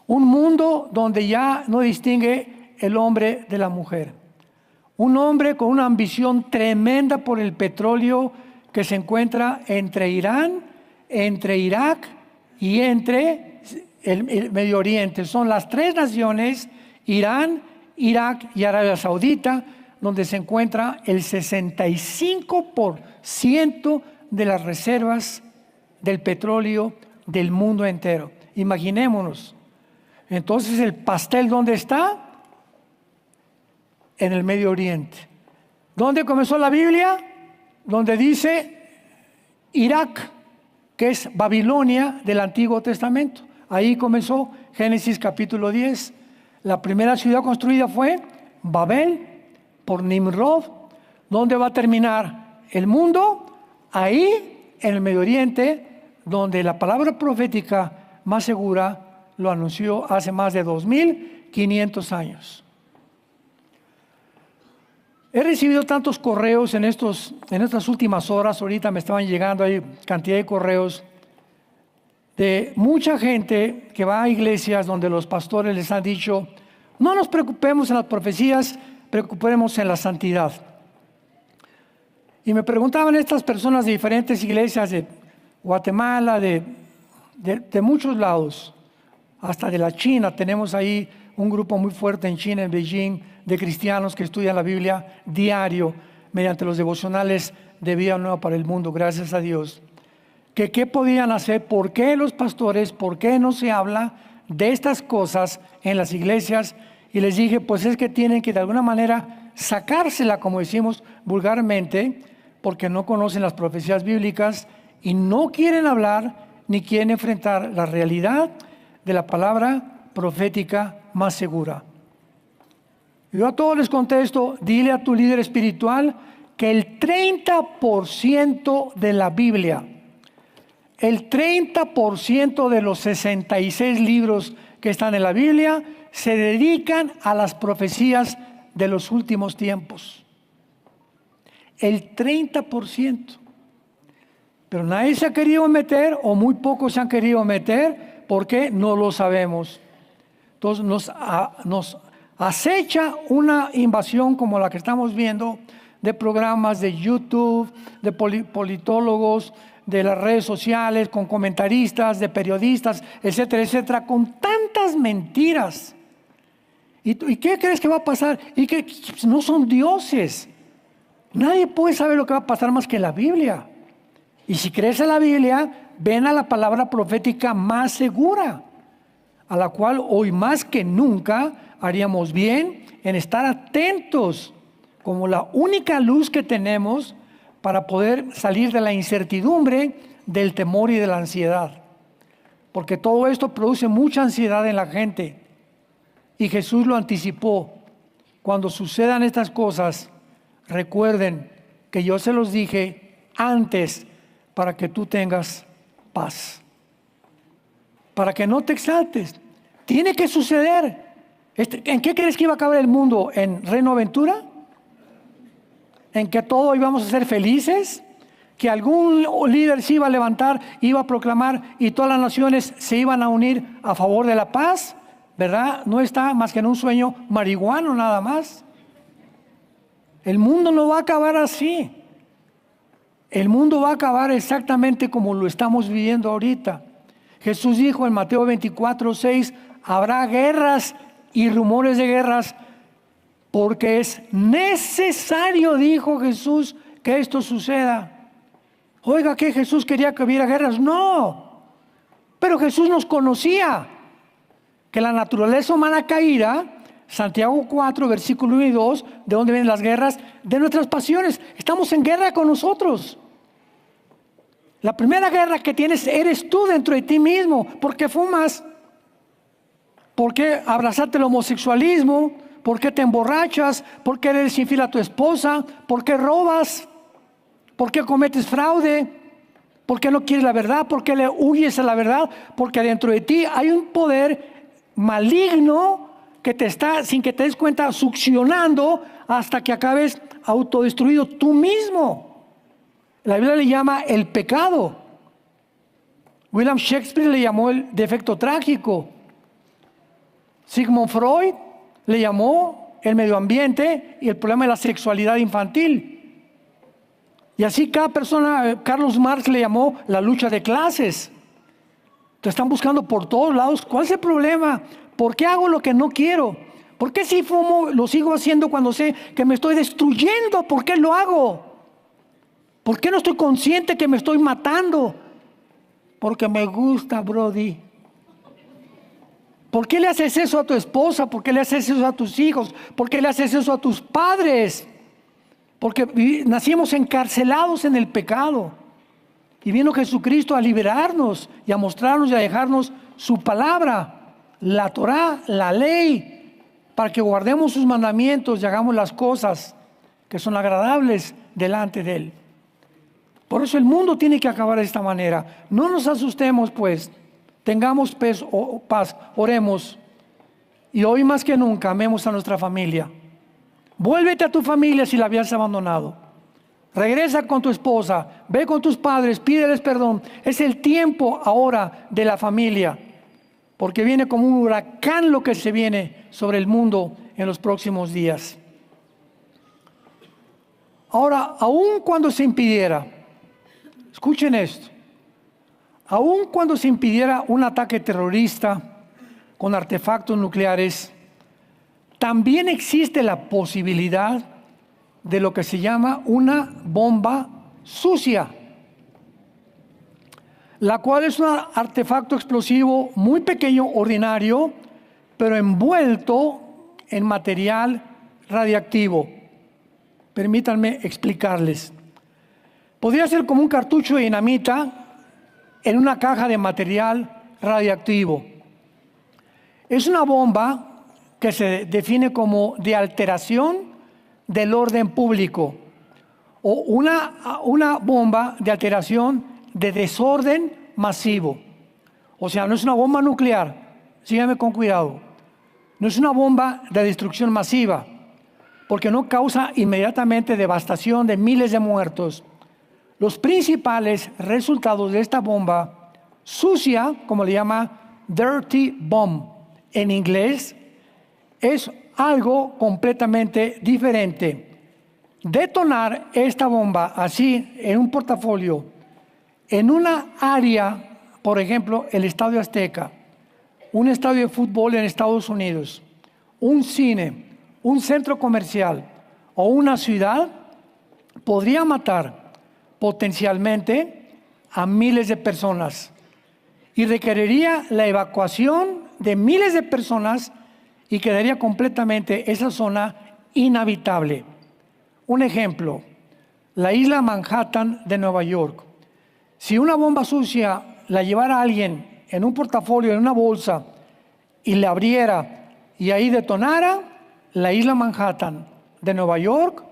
S1: Un mundo donde ya no distingue el hombre de la mujer. Un hombre con una ambición tremenda por el petróleo que se encuentra entre Irán, entre Irak y entre el Medio Oriente. Son las 3 naciones, Irán, Irak y Arabia Saudita, donde se encuentra el 65% de las reservas del petróleo del mundo entero. Imaginémonos. Entonces, ¿el pastel dónde está? En el Medio Oriente. ¿Dónde comenzó la Biblia? Donde dice Irak, que es Babilonia del Antiguo Testamento. Ahí comenzó Génesis capítulo 10. La primera ciudad construida fue Babel por Nimrod. ¿Dónde va a terminar el mundo? Ahí, en el Medio Oriente, donde la palabra profética más segura lo anunció hace más de 2500 años. He recibido tantos correos en estas últimas horas. Ahorita me estaban llegando ahí cantidad de correos de mucha gente que va a iglesias donde los pastores les han dicho, no nos preocupemos en las profecías, preocupemos en la santidad. Y me preguntaban estas personas de diferentes iglesias de Guatemala, de muchos lados, hasta de la China. Tenemos ahí un grupo muy fuerte en China, en Beijing, de cristianos que estudian la Biblia diario mediante los devocionales de Vida Nueva para el Mundo, gracias a Dios. Que qué podían hacer, por qué los pastores, por qué no se habla de estas cosas en las iglesias. Y les dije, pues es que tienen que de alguna manera sacársela, como decimos vulgarmente, porque no conocen las profecías bíblicas y no quieren hablar ni quieren enfrentar la realidad de la palabra profética más segura. Yo a todos les contesto, dile a tu líder espiritual que el 30% de la Biblia El 30% de los 66 libros que están en la Biblia se dedican a las profecías de los últimos tiempos. El 30%. Pero nadie se ha querido meter, o muy pocos se han querido meter, porque no lo sabemos. Entonces nos acecha una invasión como la que estamos viendo, de programas de YouTube, de politólogos, de las redes sociales, con comentaristas, de periodistas, etcétera, etcétera, con tantas mentiras. ¿Y qué crees que va a pasar? Y que no son dioses. Nadie puede saber lo que va a pasar más que la Biblia. Y si crees en la Biblia, ven a la palabra profética más segura, a la cual hoy más que nunca haríamos bien en estar atentos, como la única luz que tenemos para poder salir de la incertidumbre, del temor y de la ansiedad. Porque todo esto produce mucha ansiedad en la gente. Y Jesús lo anticipó. Cuando sucedan estas cosas, recuerden que yo se los dije antes para que tú tengas paz. Para que no te exaltes. Tiene que suceder. ¿En qué crees que iba a acabar el mundo? ¿En Reino Aventura? ¿En que todos íbamos a ser felices? ¿Que algún líder se iba a levantar, iba a proclamar y todas las naciones se iban a unir a favor de la paz? ¿Verdad? No está más que en un sueño marihuano nada más. El mundo no va a acabar así. El mundo va a acabar exactamente como lo estamos viviendo ahorita. Jesús dijo en Mateo 24:6, habrá guerras y rumores de guerras, porque es necesario, dijo Jesús, que esto suceda. Oiga, ¿que Jesús quería que hubiera guerras? No, pero Jesús nos conocía, que la naturaleza humana caída, Santiago 4, versículo 1 y 2, ¿de dónde vienen las guerras? De nuestras pasiones. Estamos en guerra con nosotros. La primera guerra que tienes eres tú dentro de ti mismo. ¿Por qué fumas? ¿Por qué abrazaste el homosexualismo? ¿Por qué te emborrachas? ¿Por qué eres infiel a tu esposa? ¿Por qué robas? ¿Por qué cometes fraude? ¿Por qué no quieres la verdad? ¿Por qué le huyes a la verdad? Porque dentro de ti hay un poder maligno que te está, sin que te des cuenta, succionando hasta que acabes autodestruido tú mismo. La Biblia le llama el pecado. William Shakespeare le llamó el defecto trágico. Sigmund Freud le llamó el medio ambiente y el problema de la sexualidad infantil. Y así cada persona, Carlos Marx le llamó la lucha de clases. Te están buscando por todos lados. ¿Cuál es el problema? ¿Por qué hago lo que no quiero? ¿Por qué si fumo lo sigo haciendo cuando sé que me estoy destruyendo? ¿Por qué lo hago? ¿Por qué no estoy consciente que me estoy matando? Porque me gusta, Brody. ¿Por qué le haces eso a tu esposa? ¿Por qué le haces eso a tus hijos? ¿Por qué le haces eso a tus padres? Porque nacimos encarcelados en el pecado. Y vino Jesucristo a liberarnos y a mostrarnos y a dejarnos su palabra, la Torá, la ley, para que guardemos sus mandamientos y hagamos las cosas que son agradables delante de Él. Por eso el mundo tiene que acabar de esta manera. No nos asustemos, pues. Tengamos paz, oremos. Y hoy más que nunca amemos a nuestra familia. Vuélvete a tu familia si la habías abandonado. Regresa con tu esposa, ve con tus padres, pídeles perdón. Es el tiempo ahora de la familia, porque viene como un huracán lo que se viene sobre el mundo en los próximos días. Ahora, aun cuando se impidiera, escuchen esto, aun cuando se impidiera un ataque terrorista con artefactos nucleares, también existe la posibilidad de lo que se llama una bomba sucia, la cual es un artefacto explosivo muy pequeño, ordinario, pero envuelto en material radiactivo. Permítanme explicarles. Podría ser como un cartucho de dinamita en una caja de material radiactivo. Es una bomba que se define como de alteración del orden público, o una bomba de alteración de desorden masivo. O sea, no es una bomba nuclear, síganme con cuidado. No es una bomba de destrucción masiva, porque no causa inmediatamente devastación de miles de muertos. Los principales resultados de esta bomba sucia, como le llama dirty bomb en inglés, es algo completamente diferente. Detonar esta bomba así en un portafolio, en una área, por ejemplo, el Estadio Azteca, un estadio de fútbol en Estados Unidos, un cine, un centro comercial o una ciudad, podría matar potencialmente a miles de personas y requeriría la evacuación de miles de personas y quedaría completamente esa zona inhabitable. Un ejemplo, la isla Manhattan de Nueva York. Si una bomba sucia la llevara alguien en un portafolio, en una bolsa, y la abriera y ahí detonara, la isla Manhattan de Nueva York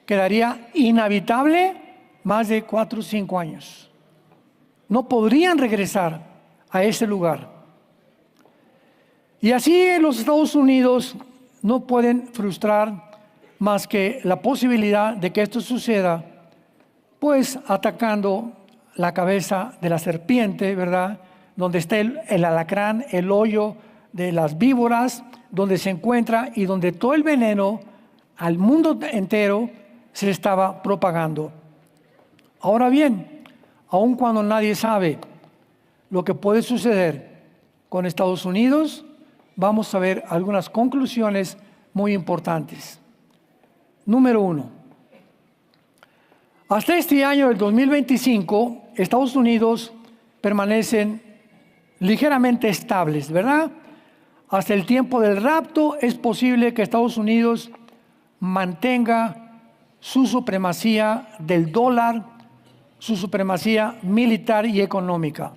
S1: quedaría inhabitable más de 4 o 5 años. No podrían regresar a ese lugar. Y así los Estados Unidos no pueden frustrar más que la posibilidad de que esto suceda, pues atacando la cabeza de la serpiente, ¿verdad? Donde está el alacrán, el hoyo de las víboras, donde se encuentra y donde todo el veneno al mundo entero se le estaba propagando. Ahora bien, aun cuando nadie sabe lo que puede suceder con Estados Unidos, vamos a ver algunas conclusiones muy importantes. Número 1. Hasta este año, el 2025, Estados Unidos permanecen ligeramente estables, ¿verdad? Hasta el tiempo del rapto es posible que Estados Unidos mantenga su supremacía del dólar, su supremacía militar y económica.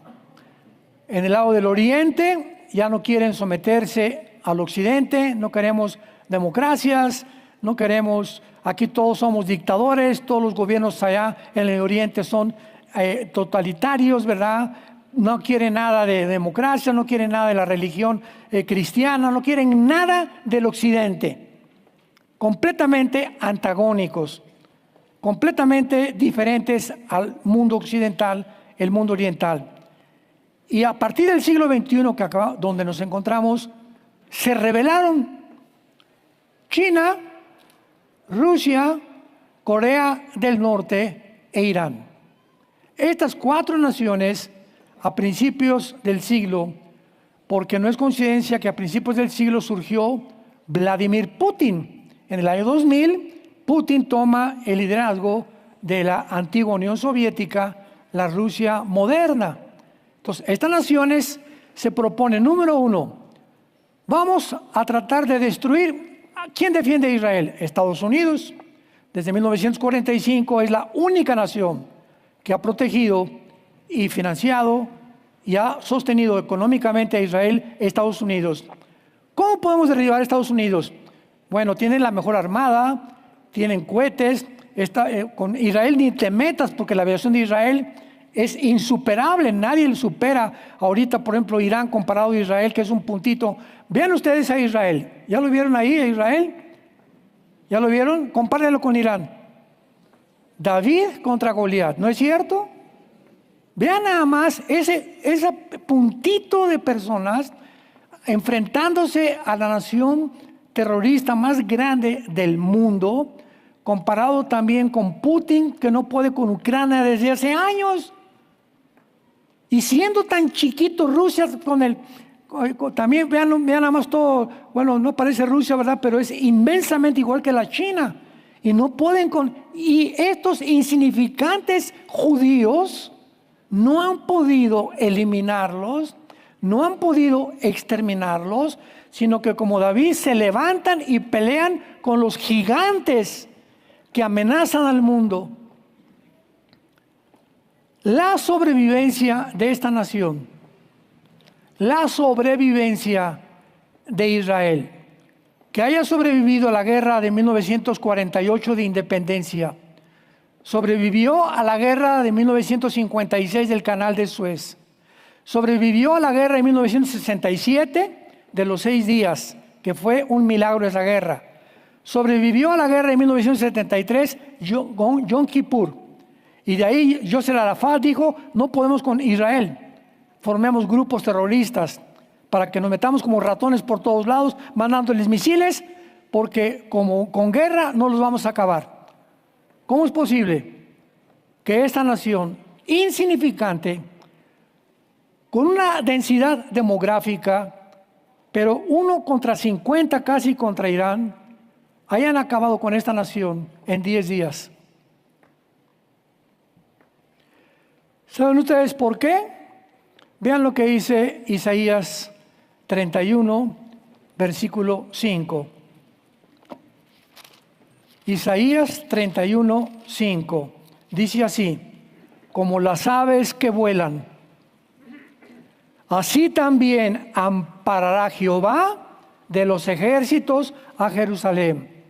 S1: En el lado del oriente ya no quieren someterse al occidente, no queremos democracias, no queremos, aquí todos somos dictadores, todos los gobiernos allá en el oriente son totalitarios, ¿verdad? No quieren nada de democracia, no quieren nada de la religión cristiana, no quieren nada del occidente. Completamente antagónicos, completamente diferentes al mundo occidental, el mundo oriental. Y a partir del siglo XXI, donde nos encontramos, se rebelaron China, Rusia, Corea del Norte e Irán. Estas 4 naciones a principios del siglo, porque no es coincidencia que a principios del siglo surgió Vladimir Putin. En el año 2000, Putin toma el liderazgo de la antigua Unión Soviética, la Rusia moderna. Entonces, estas naciones se proponen, número 1, vamos a tratar de destruir. ¿Quién defiende a Israel? Estados Unidos. Desde 1945 es la única nación que ha protegido y financiado y ha sostenido económicamente a Israel, Estados Unidos. ¿Cómo podemos derribar a Estados Unidos? Bueno, tienen la mejor armada, tienen cohetes. Con Israel ni te metas porque la aviación de Israel es insuperable, nadie le supera ahorita, por ejemplo, Irán comparado a Israel, que es un puntito. Vean ustedes a Israel, ¿ya lo vieron ahí a Israel? ¿Ya lo vieron? Compárenlo con Irán. David contra Goliat, ¿no es cierto? Vean nada más ese puntito de personas enfrentándose a la nación terrorista más grande del mundo, comparado también con Putin, que no puede con Ucrania desde hace años. Y siendo tan chiquito Rusia también vean nada más todo, bueno, no parece Rusia, ¿verdad? Pero es inmensamente igual que la China. Y no pueden y estos insignificantes judíos no han podido eliminarlos, no han podido exterminarlos, sino que como David se levantan y pelean con los gigantes que amenazan al mundo. La sobrevivencia de esta nación, la sobrevivencia de Israel, que haya sobrevivido a la guerra de 1948 de independencia, sobrevivió a la guerra de 1956 del Canal de Suez, Sobrevivió a la guerra en 1967 de los 6 días, que fue un milagro esa guerra. Sobrevivió a la guerra en 1973, Yom Kippur. Y de ahí Yasser Arafat dijo, no podemos con Israel. Formemos grupos terroristas para que nos metamos como ratones por todos lados, mandándoles misiles, porque como con guerra no los vamos a acabar. ¿Cómo es posible que esta nación insignificante, con una densidad demográfica, pero 1 contra 50 casi contra Irán, hayan acabado con esta nación en 10 días? ¿Saben ustedes por qué? Vean lo que dice Isaías 31, versículo 5. Isaías 31, 5. Dice así: como las aves que vuelan, así también amparará Jehová de los ejércitos a Jerusalén,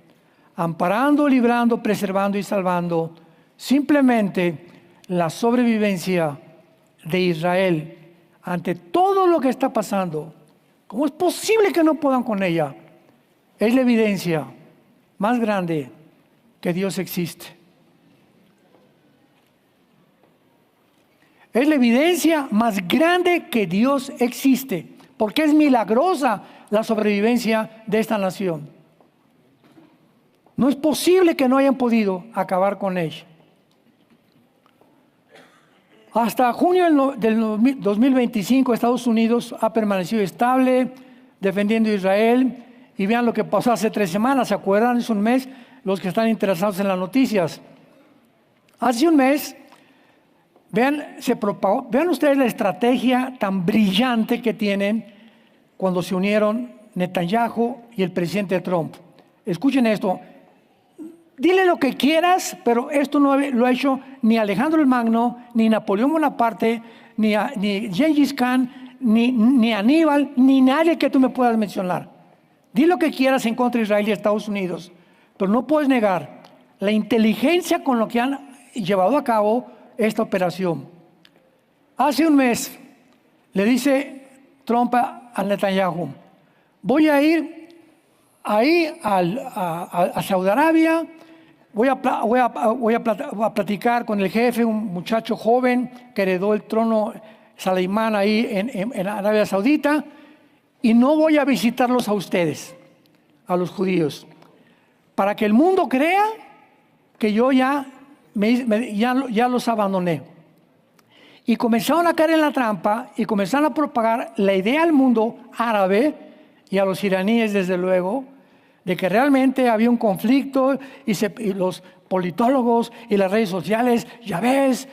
S1: amparando, librando, preservando y salvando simplemente la sobrevivencia de Israel ante todo lo que está pasando. ¿Cómo es posible que no puedan con ella? Es la evidencia más grande que Dios existe. Es la evidencia más grande que Dios existe, porque es milagrosa la sobrevivencia de esta nación. No es posible que no hayan podido acabar con ella. Hasta junio del 2025 Estados Unidos ha permanecido estable, defendiendo a Israel. Y vean lo que pasó hace 3 semanas, ¿se acuerdan? Es un mes, los que están interesados en las noticias. Hace un mes, vean ustedes la estrategia tan brillante que tienen cuando se unieron Netanyahu y el presidente Trump. Escuchen esto. Dile lo que quieras, pero esto no lo ha hecho ni Alejandro el Magno, ni Napoleón Bonaparte, ni Gengis Khan, ni Aníbal, ni nadie que tú me puedas mencionar. Di lo que quieras en contra de Israel y Estados Unidos, pero no puedes negar la inteligencia con lo que han llevado a cabo esta operación. Hace un mes le dice Trump a Netanyahu: voy a ir ahí a Saudi Arabia, voy a platicar con el jefe, un muchacho joven que heredó el trono Saleimán ahí en Arabia Saudita, y no voy a visitarlos a ustedes, a los judíos, para que el mundo crea que yo ya los abandoné. Y comenzaron a caer en la trampa y comenzaron a propagar la idea al mundo árabe y a los iraníes, desde luego, de que realmente había un conflicto, y los politólogos y las redes sociales, ya ves,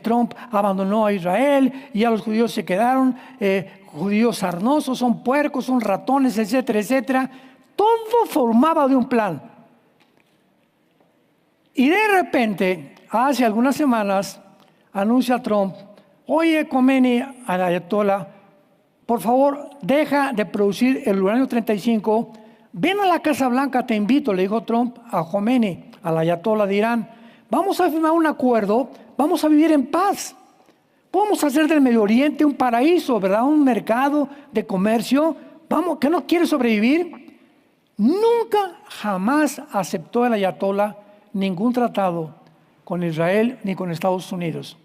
S1: Trump abandonó a Israel y ya los judíos se quedaron, judíos sarnosos, son puercos, son ratones, etcétera, etcétera. Todo formaba de un plan. Y de repente, hace algunas semanas, anuncia Trump: oye, Khomeini, al ayatollah, por favor, deja de producir el uranio 35, ven a la Casa Blanca, te invito, le dijo Trump a Khomeini, al ayatollah de Irán. Vamos a firmar un acuerdo, vamos a vivir en paz. Podemos hacer del Medio Oriente un paraíso, ¿verdad? Un mercado de comercio. Vamos, ¿que no quiere sobrevivir? Nunca, jamás aceptó el ayatollah ningún tratado con Israel ni con Estados Unidos.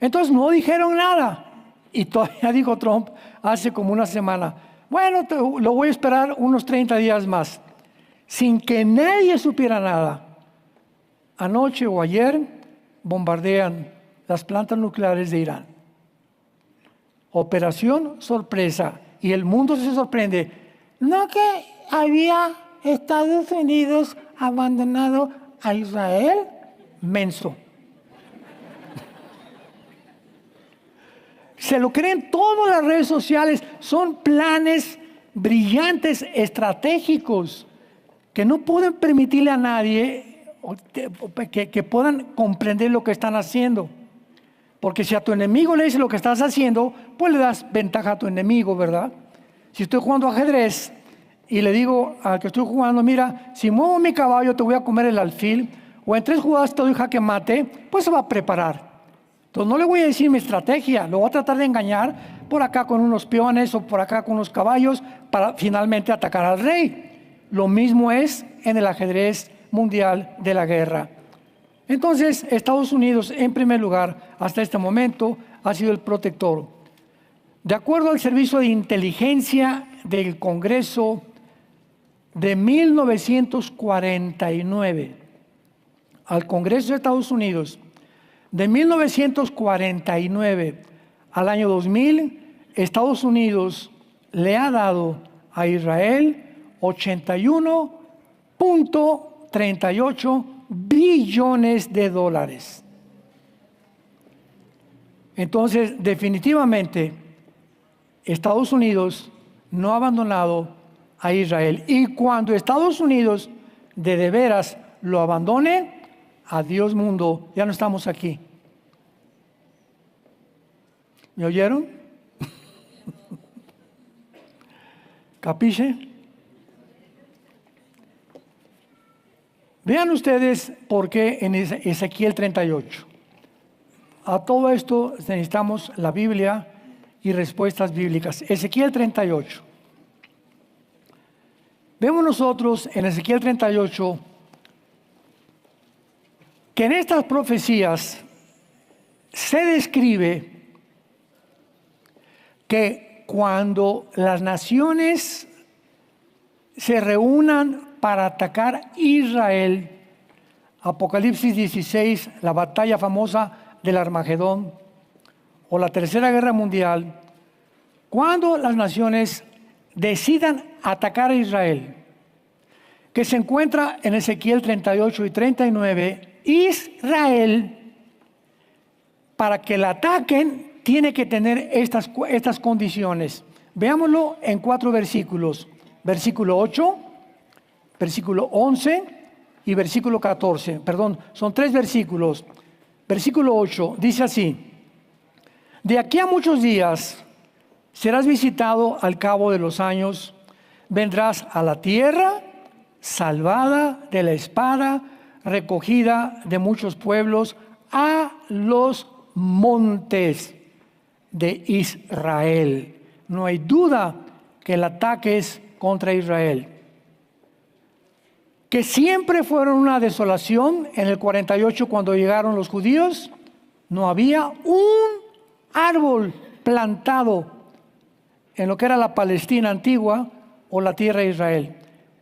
S1: Entonces no dijeron nada. Y todavía dijo Trump hace como una semana: bueno, lo voy a esperar unos 30 días más. Sin que nadie supiera nada, anoche o ayer bombardean las plantas nucleares de Irán. Operación sorpresa. Y el mundo se sorprende. ¿No que había Estados Unidos abandonado a Israel? Menso. Se lo creen todas las redes sociales. Son planes brillantes, estratégicos, que no pueden permitirle a nadie que puedan comprender lo que están haciendo. Porque si a tu enemigo le dices lo que estás haciendo, pues le das ventaja a tu enemigo, ¿verdad? Si estoy jugando ajedrez y le digo al que estoy jugando: mira, si muevo mi caballo te voy a comer el alfil, o en 3 jugadas te doy jaque mate, pues se va a preparar. Entonces no le voy a decir mi estrategia, lo voy a tratar de engañar por acá con unos peones o por acá con unos caballos para finalmente atacar al rey. Lo mismo es en el ajedrez mundial de la guerra. Entonces, Estados Unidos, en primer lugar, hasta este momento, ha sido el protector. De acuerdo al Servicio de Inteligencia del Congreso de 1949, al Congreso de Estados Unidos, de 1949 al año 2000, Estados Unidos le ha dado a Israel 81.38 billones de dólares. Entonces, definitivamente, Estados Unidos no ha abandonado a Israel. Y cuando Estados Unidos de veras lo abandone, adiós mundo, ya no estamos aquí. ¿Me oyeron? ¿Capiche? Vean ustedes por qué en Ezequiel 38. A todo esto necesitamos la Biblia y respuestas bíblicas. Ezequiel 38. Vemos nosotros en Ezequiel 38 que en estas profecías se describe que cuando las naciones se reúnan para atacar Israel, Apocalipsis 16, la batalla famosa del Armagedón, o la Tercera Guerra Mundial, cuando las naciones decidan atacar a Israel, que se encuentra en Ezequiel 38 y 39, Israel, para que la ataquen, tiene que tener estas condiciones. Veámoslo en 4 versículos. Versículo 8, versículo 11 y versículo 14. Perdón, son 3 versículos. Versículo 8 dice así: de aquí a muchos días serás visitado al cabo de los años, vendrás a la tierra salvada de la espada, recogida de muchos pueblos, a los montes de Israel. No hay duda que el ataque es contra Israel. Que siempre fueron una desolación. En el 48, cuando llegaron los judíos, no había un árbol plantado en lo que era la Palestina antigua o la tierra de Israel,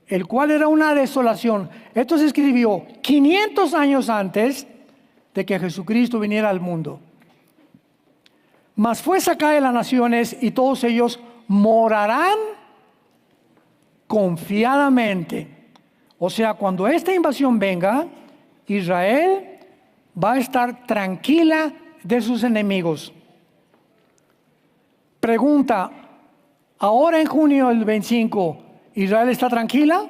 S1: el cual era una desolación. Esto se escribió 500 años antes de que Jesucristo viniera al mundo. Mas fue sacada de las naciones y todos ellos morarán confiadamente. O sea, cuando esta invasión venga, Israel va a estar tranquila de sus enemigos. Pregunta: ahora en junio del 25, ¿Israel está tranquila?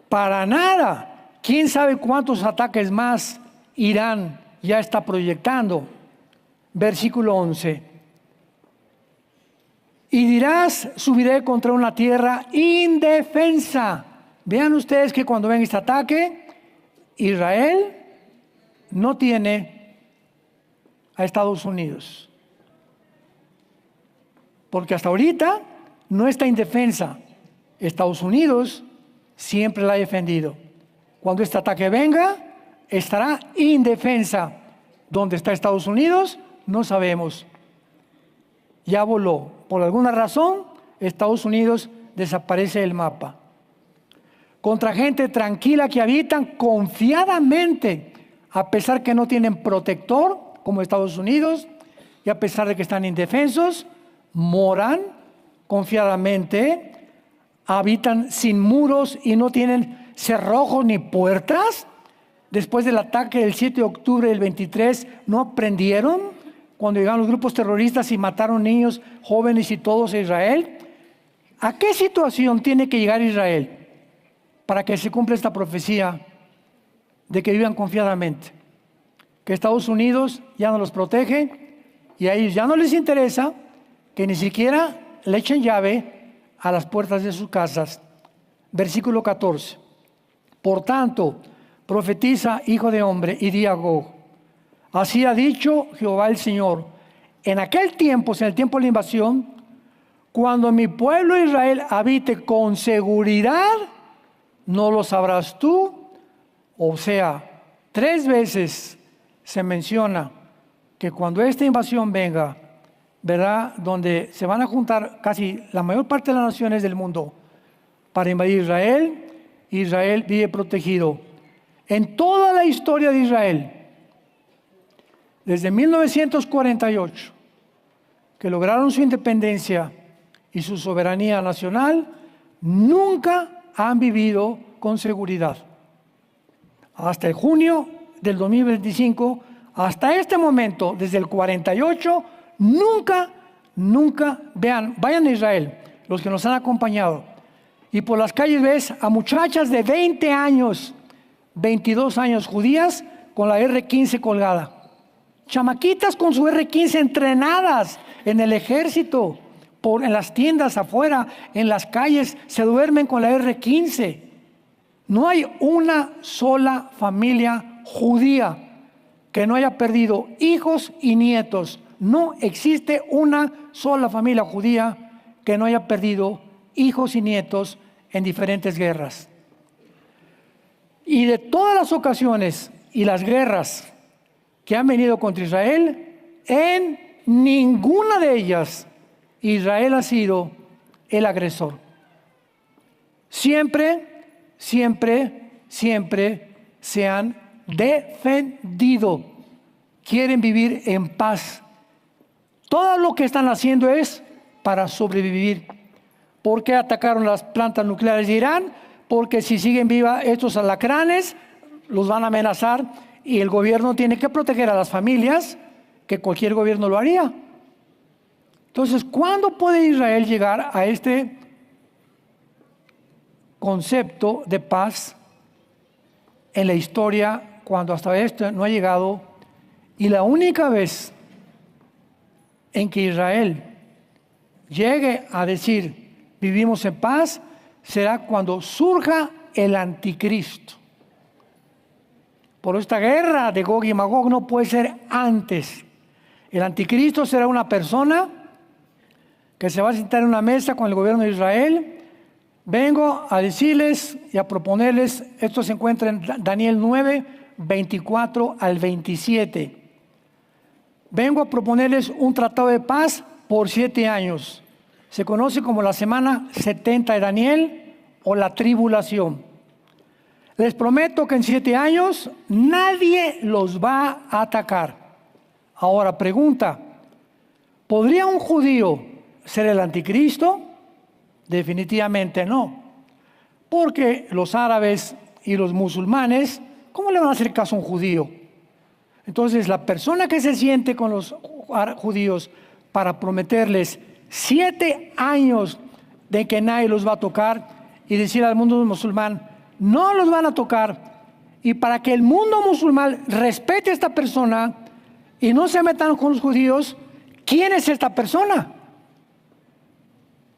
S1: Para nada. ¿Quién sabe cuántos ataques más Irán ya está proyectando? Versículo 11. Y dirás: subiré contra una tierra indefensa. Vean ustedes que cuando ven este ataque, Israel no tiene a Estados Unidos. Porque hasta ahorita no está indefensa. Estados Unidos siempre la ha defendido. Cuando este ataque venga, estará indefensa. ¿Dónde está Estados Unidos? No sabemos. Ya voló. Por alguna razón, Estados Unidos desaparece del mapa. Contra gente tranquila que habitan confiadamente, a pesar que no tienen protector, como Estados Unidos, y a pesar de que están indefensos, moran confiadamente, habitan sin muros y no tienen cerrojos ni puertas. Después del ataque del 7 de octubre del 23, ¿no aprendieron cuando llegaron los grupos terroristas y mataron niños, jóvenes y todos a Israel? ¿A qué situación tiene que llegar Israel para que se cumpla esta profecía de que vivan confiadamente? Que Estados Unidos ya no los protege y a ellos ya no les interesa que ni siquiera le echen llave a las puertas de sus casas. Versículo 14. Por tanto, profetiza, hijo de hombre, y di a Gog: Así ha dicho Jehová el Señor. En aquel tiempo, en el tiempo de la invasión, cuando mi pueblo Israel habite con seguridad, no lo sabrás tú. O sea, 3 veces se menciona que cuando esta invasión venga, ¿verdad?, donde se van a juntar casi la mayor parte de las naciones del mundo para invadir Israel, Israel vive protegido. En toda la historia de Israel, desde 1948, que lograron su independencia y su soberanía nacional, nunca han vivido con seguridad. Hasta el junio del 2025, hasta este momento, desde el 48, nunca, vayan a Israel, los que nos han acompañado, y por las calles ves a muchachas de 20 años, 22 años judías con la R-15 colgada. Chamaquitas con su R-15 entrenadas en el ejército, en las tiendas afuera, en las calles, se duermen con la R-15. No hay una sola familia judía que no haya perdido hijos y nietos. No existe una sola familia judía que no haya perdido hijos y nietos en diferentes guerras. Y de todas las ocasiones y las guerras que han venido contra Israel, en ninguna de ellas Israel ha sido el agresor. Siempre se han defendido. Quieren vivir en paz. Todo lo que están haciendo es para sobrevivir. ¿Por qué atacaron las plantas nucleares de Irán? Porque si siguen vivas estos alacranes, los van a amenazar y el gobierno tiene que proteger a las familias, que cualquier gobierno lo haría. Entonces, ¿cuándo puede Israel llegar a este concepto de paz en la historia, cuando hasta esto no ha llegado? Y la única vez en que Israel llegue a decir vivimos en paz será cuando surja el anticristo. Por esta guerra de Gog y Magog no puede ser antes. El anticristo será una persona que se va a sentar en una mesa con el gobierno de Israel. Vengo a decirles y a proponerles, esto se encuentra en Daniel 9, 24 al 27. Vengo a proponerles un tratado de paz por 7 años. Se conoce como la semana 70 de Daniel o la tribulación. Les prometo que en 7 años nadie los va a atacar. Ahora pregunta, ¿podría un judío ser el anticristo? Definitivamente no. Porque los árabes y los musulmanes, ¿cómo le van a hacer caso a un judío? Entonces, la persona que se siente con los judíos para prometerles 7 años de que nadie los va a tocar y decir al mundo musulmán, no los van a tocar, y para que el mundo musulmán respete a esta persona y no se metan con los judíos, ¿quién es esta persona?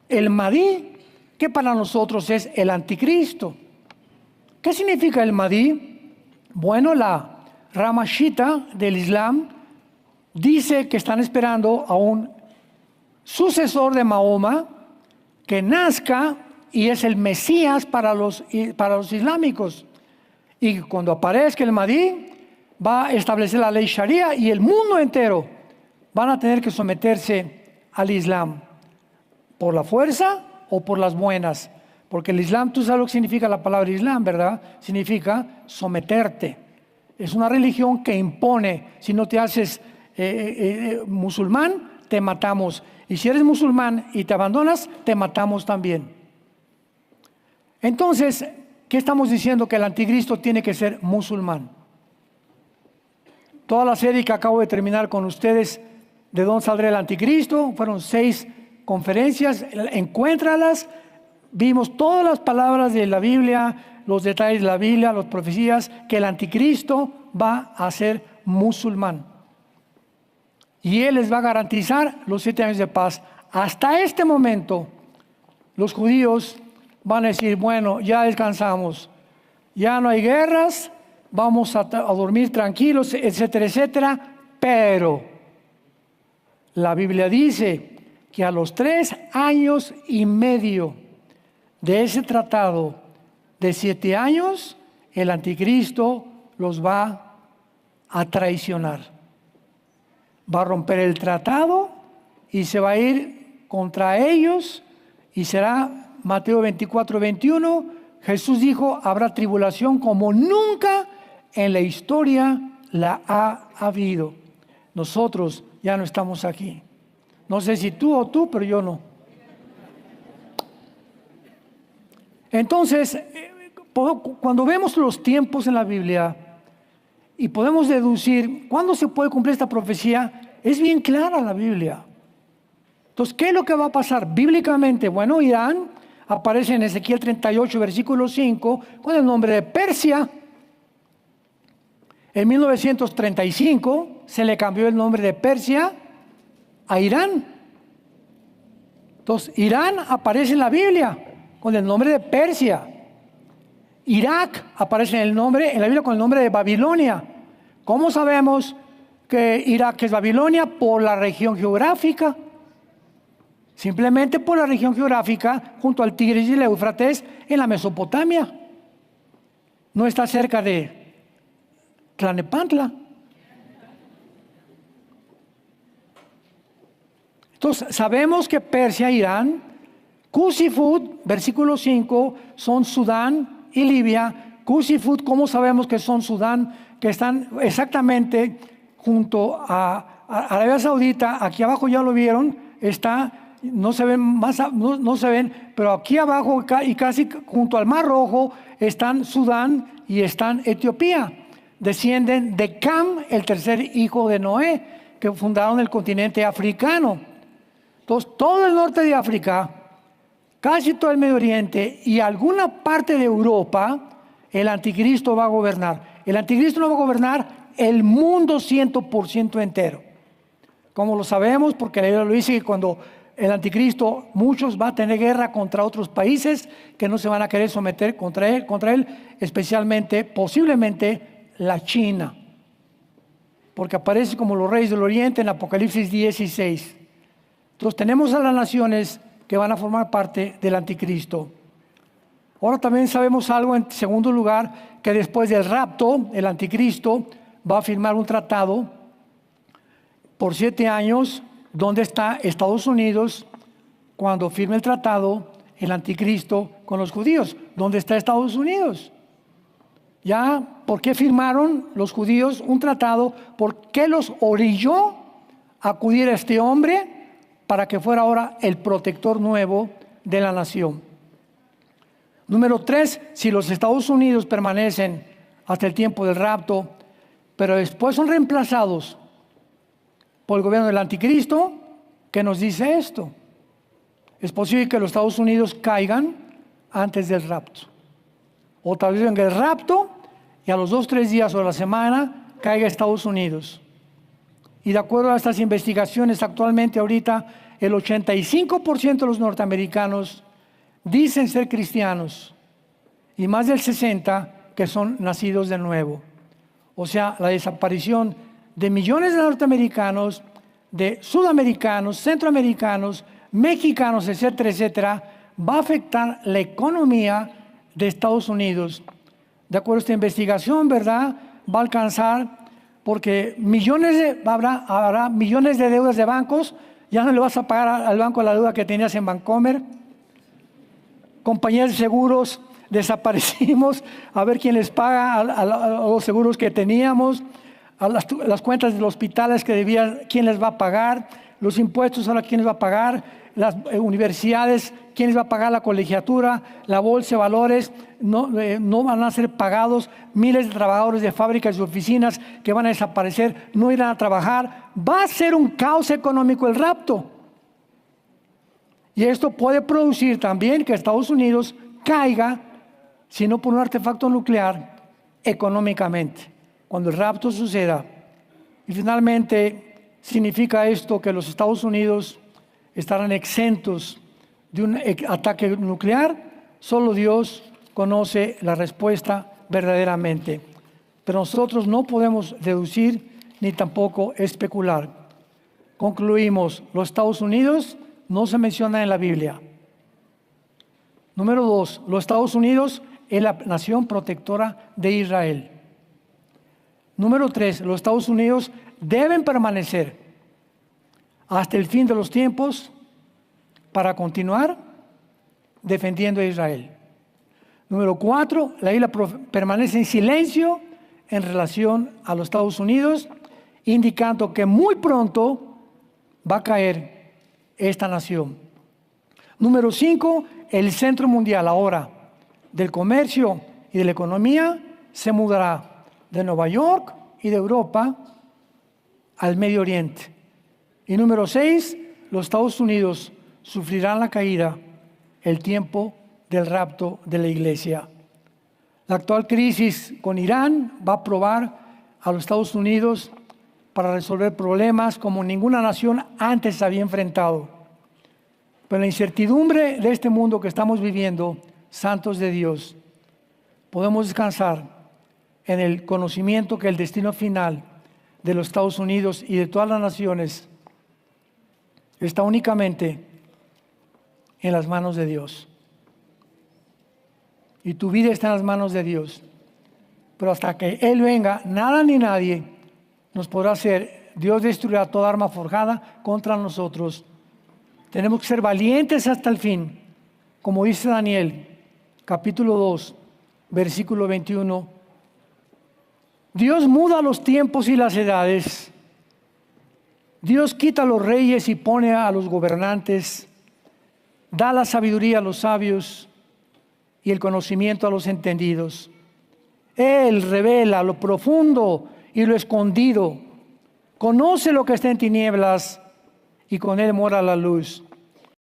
S1: El Mahdi, que para nosotros es el anticristo. ¿Qué significa el Mahdi? Bueno, la rama Shita del Islam dice que están esperando a un sucesor de Mahoma que nazca y es el Mesías para los islámicos. Y cuando aparezca el Mahdi, va a establecer la ley Sharia y el mundo entero van a tener que someterse al Islam. ¿Por la fuerza o por las buenas? Porque el Islam, tú sabes lo que significa la palabra Islam, ¿verdad? Significa someterte. Es una religión que impone. Si no te haces musulmán, te matamos. Y si eres musulmán y te abandonas, te matamos también. Entonces, ¿qué estamos diciendo? Que el anticristo tiene que ser musulmán. Toda la serie que acabo de terminar con ustedes, ¿de dónde saldrá el anticristo? Fueron 6 conferencias, encuéntralas. Vimos todas las palabras de la Biblia, los detalles de la Biblia, las profecías, que el anticristo va a ser musulmán. Y él les va a garantizar los 7 años de paz. Hasta este momento, los judíos van a decir, bueno, ya descansamos, ya no hay guerras, vamos a dormir tranquilos, etcétera, etcétera. Pero la Biblia dice que a los 3 años y medio de ese tratado de 7 años, el anticristo los va a traicionar. Va a romper el tratado y se va a ir contra ellos, y será Mateo 24, 21. Jesús dijo, habrá tribulación como nunca en la historia la ha habido. Nosotros ya no estamos aquí. No sé si tú o tú, pero yo no. Entonces, cuando vemos los tiempos en la Biblia y podemos deducir cuándo se puede cumplir esta profecía, es bien clara la Biblia. Entonces, ¿qué es lo que va a pasar bíblicamente? Bueno, Irán aparece en Ezequiel 38, versículo 5, con el nombre de Persia. En 1935 se le cambió el nombre de Persia a Irán. Entonces, Irán aparece en la Biblia con el nombre de Persia. Irak aparece en la Biblia con el nombre de Babilonia. ¿Cómo sabemos que Irak es Babilonia? Por la región geográfica. Simplemente por la región geográfica junto al Tigris y el Éufrates en la Mesopotamia. No está cerca de Tlalnepantla. Entonces, sabemos que Persia, Irán, Cus y Fud, versículo 5, son Sudán y Libia. Cus y Fud, ¿cómo sabemos que son Sudán? Que están exactamente junto a Arabia Saudita. Aquí abajo ya lo vieron, está, no se ven no se ven, pero aquí abajo y casi junto al Mar Rojo están Sudán y están Etiopía. Descienden de Cam, el tercer hijo de Noé, que fundaron el continente africano. Entonces, todo el norte de África, casi todo el Medio Oriente y alguna parte de Europa, el anticristo va a gobernar. El anticristo no va a gobernar el mundo 100% entero. Como lo sabemos, porque la Biblia lo dice, que cuando el anticristo, muchos va a tener guerra contra otros países que no se van a querer someter contra él, especialmente, posiblemente, la China, porque aparece como los reyes del Oriente en Apocalipsis 16. Entonces tenemos a las naciones que van a formar parte del anticristo. Ahora también sabemos algo, en segundo lugar, que después del rapto, el anticristo va a firmar un tratado por 7 años. ¿Dónde está Estados Unidos cuando firme el tratado el anticristo con los judíos? ¿Dónde está Estados Unidos? Ya, ¿por qué firmaron los judíos un tratado? ¿Por qué los orilló a acudir a este hombre para que fuera ahora el protector nuevo de la nación? Número 3, si los Estados Unidos permanecen hasta el tiempo del rapto, pero después son reemplazados por el gobierno del anticristo, ¿qué nos dice esto? Es posible que los Estados Unidos caigan antes del rapto. O tal vez venga el rapto y a los 2 o 3 días o a la semana caiga Estados Unidos. Y de acuerdo a estas investigaciones, actualmente ahorita el 85% de los norteamericanos dicen ser cristianos y más del 60% que son nacidos de nuevo. O sea, la desaparición de millones de norteamericanos, de sudamericanos, centroamericanos, mexicanos, etcétera, etcétera, va a afectar la economía de Estados Unidos. De acuerdo a esta investigación, ¿verdad? Va a alcanzar, porque habrá millones de deudas de bancos. Ya no le vas a pagar al banco la deuda que tenías en Bancomer. Compañías de seguros, desaparecimos, a ver quién les paga a los seguros que teníamos, a las cuentas de los hospitales que debían, quién les va a pagar, los impuestos ahora quién les va a pagar, las universidades, quién les va a pagar la colegiatura, la bolsa de valores, no van a ser pagados, miles de trabajadores de fábricas y oficinas que van a desaparecer, no irán a trabajar. Va a ser un caos económico el rapto. Y esto puede producir también que Estados Unidos caiga, si no por un artefacto nuclear, económicamente, cuando el rapto suceda. Y finalmente, significa esto que los Estados Unidos estarán exentos de un ataque nuclear. Solo Dios conoce la respuesta verdaderamente. pero nosotros no podemos deducir ni tampoco especular. Concluimos, los Estados Unidos no se mencionan en la Biblia. Número 2, los Estados Unidos es la nación protectora de Israel. Número 3, los Estados Unidos deben permanecer hasta el fin de los tiempos para continuar defendiendo a Israel. Número 4, la isla permanece en silencio en relación a los Estados Unidos, indicando que muy pronto va a caer esta nación. Número 5, el centro mundial ahora del comercio y de la economía se mudará de Nueva York y de Europa al Medio Oriente. Y número 6, los Estados Unidos sufrirán la caída, el tiempo del rapto de la iglesia. La actual crisis con Irán va a probar a los Estados Unidos para resolver problemas como ninguna nación antes había enfrentado. Pero en la incertidumbre de este mundo que estamos viviendo, santos de Dios, podemos descansar en el conocimiento que el destino final de los Estados Unidos y de todas las naciones está únicamente en las manos de Dios. Y tu vida está en las manos de Dios. Pero hasta que Él venga, nada ni nadie nos podrá hacer. Dios destruirá toda arma forjada contra nosotros. Tenemos que ser valientes hasta el fin. Como dice Daniel, capítulo 2, versículo 21. Dios muda los tiempos y las edades. Dios quita a los reyes y pone a los gobernantes. Da la sabiduría a los sabios y el conocimiento a los entendidos. Él revela lo profundo y lo escondido. Conoce lo que está en tinieblas y con Él mora la luz.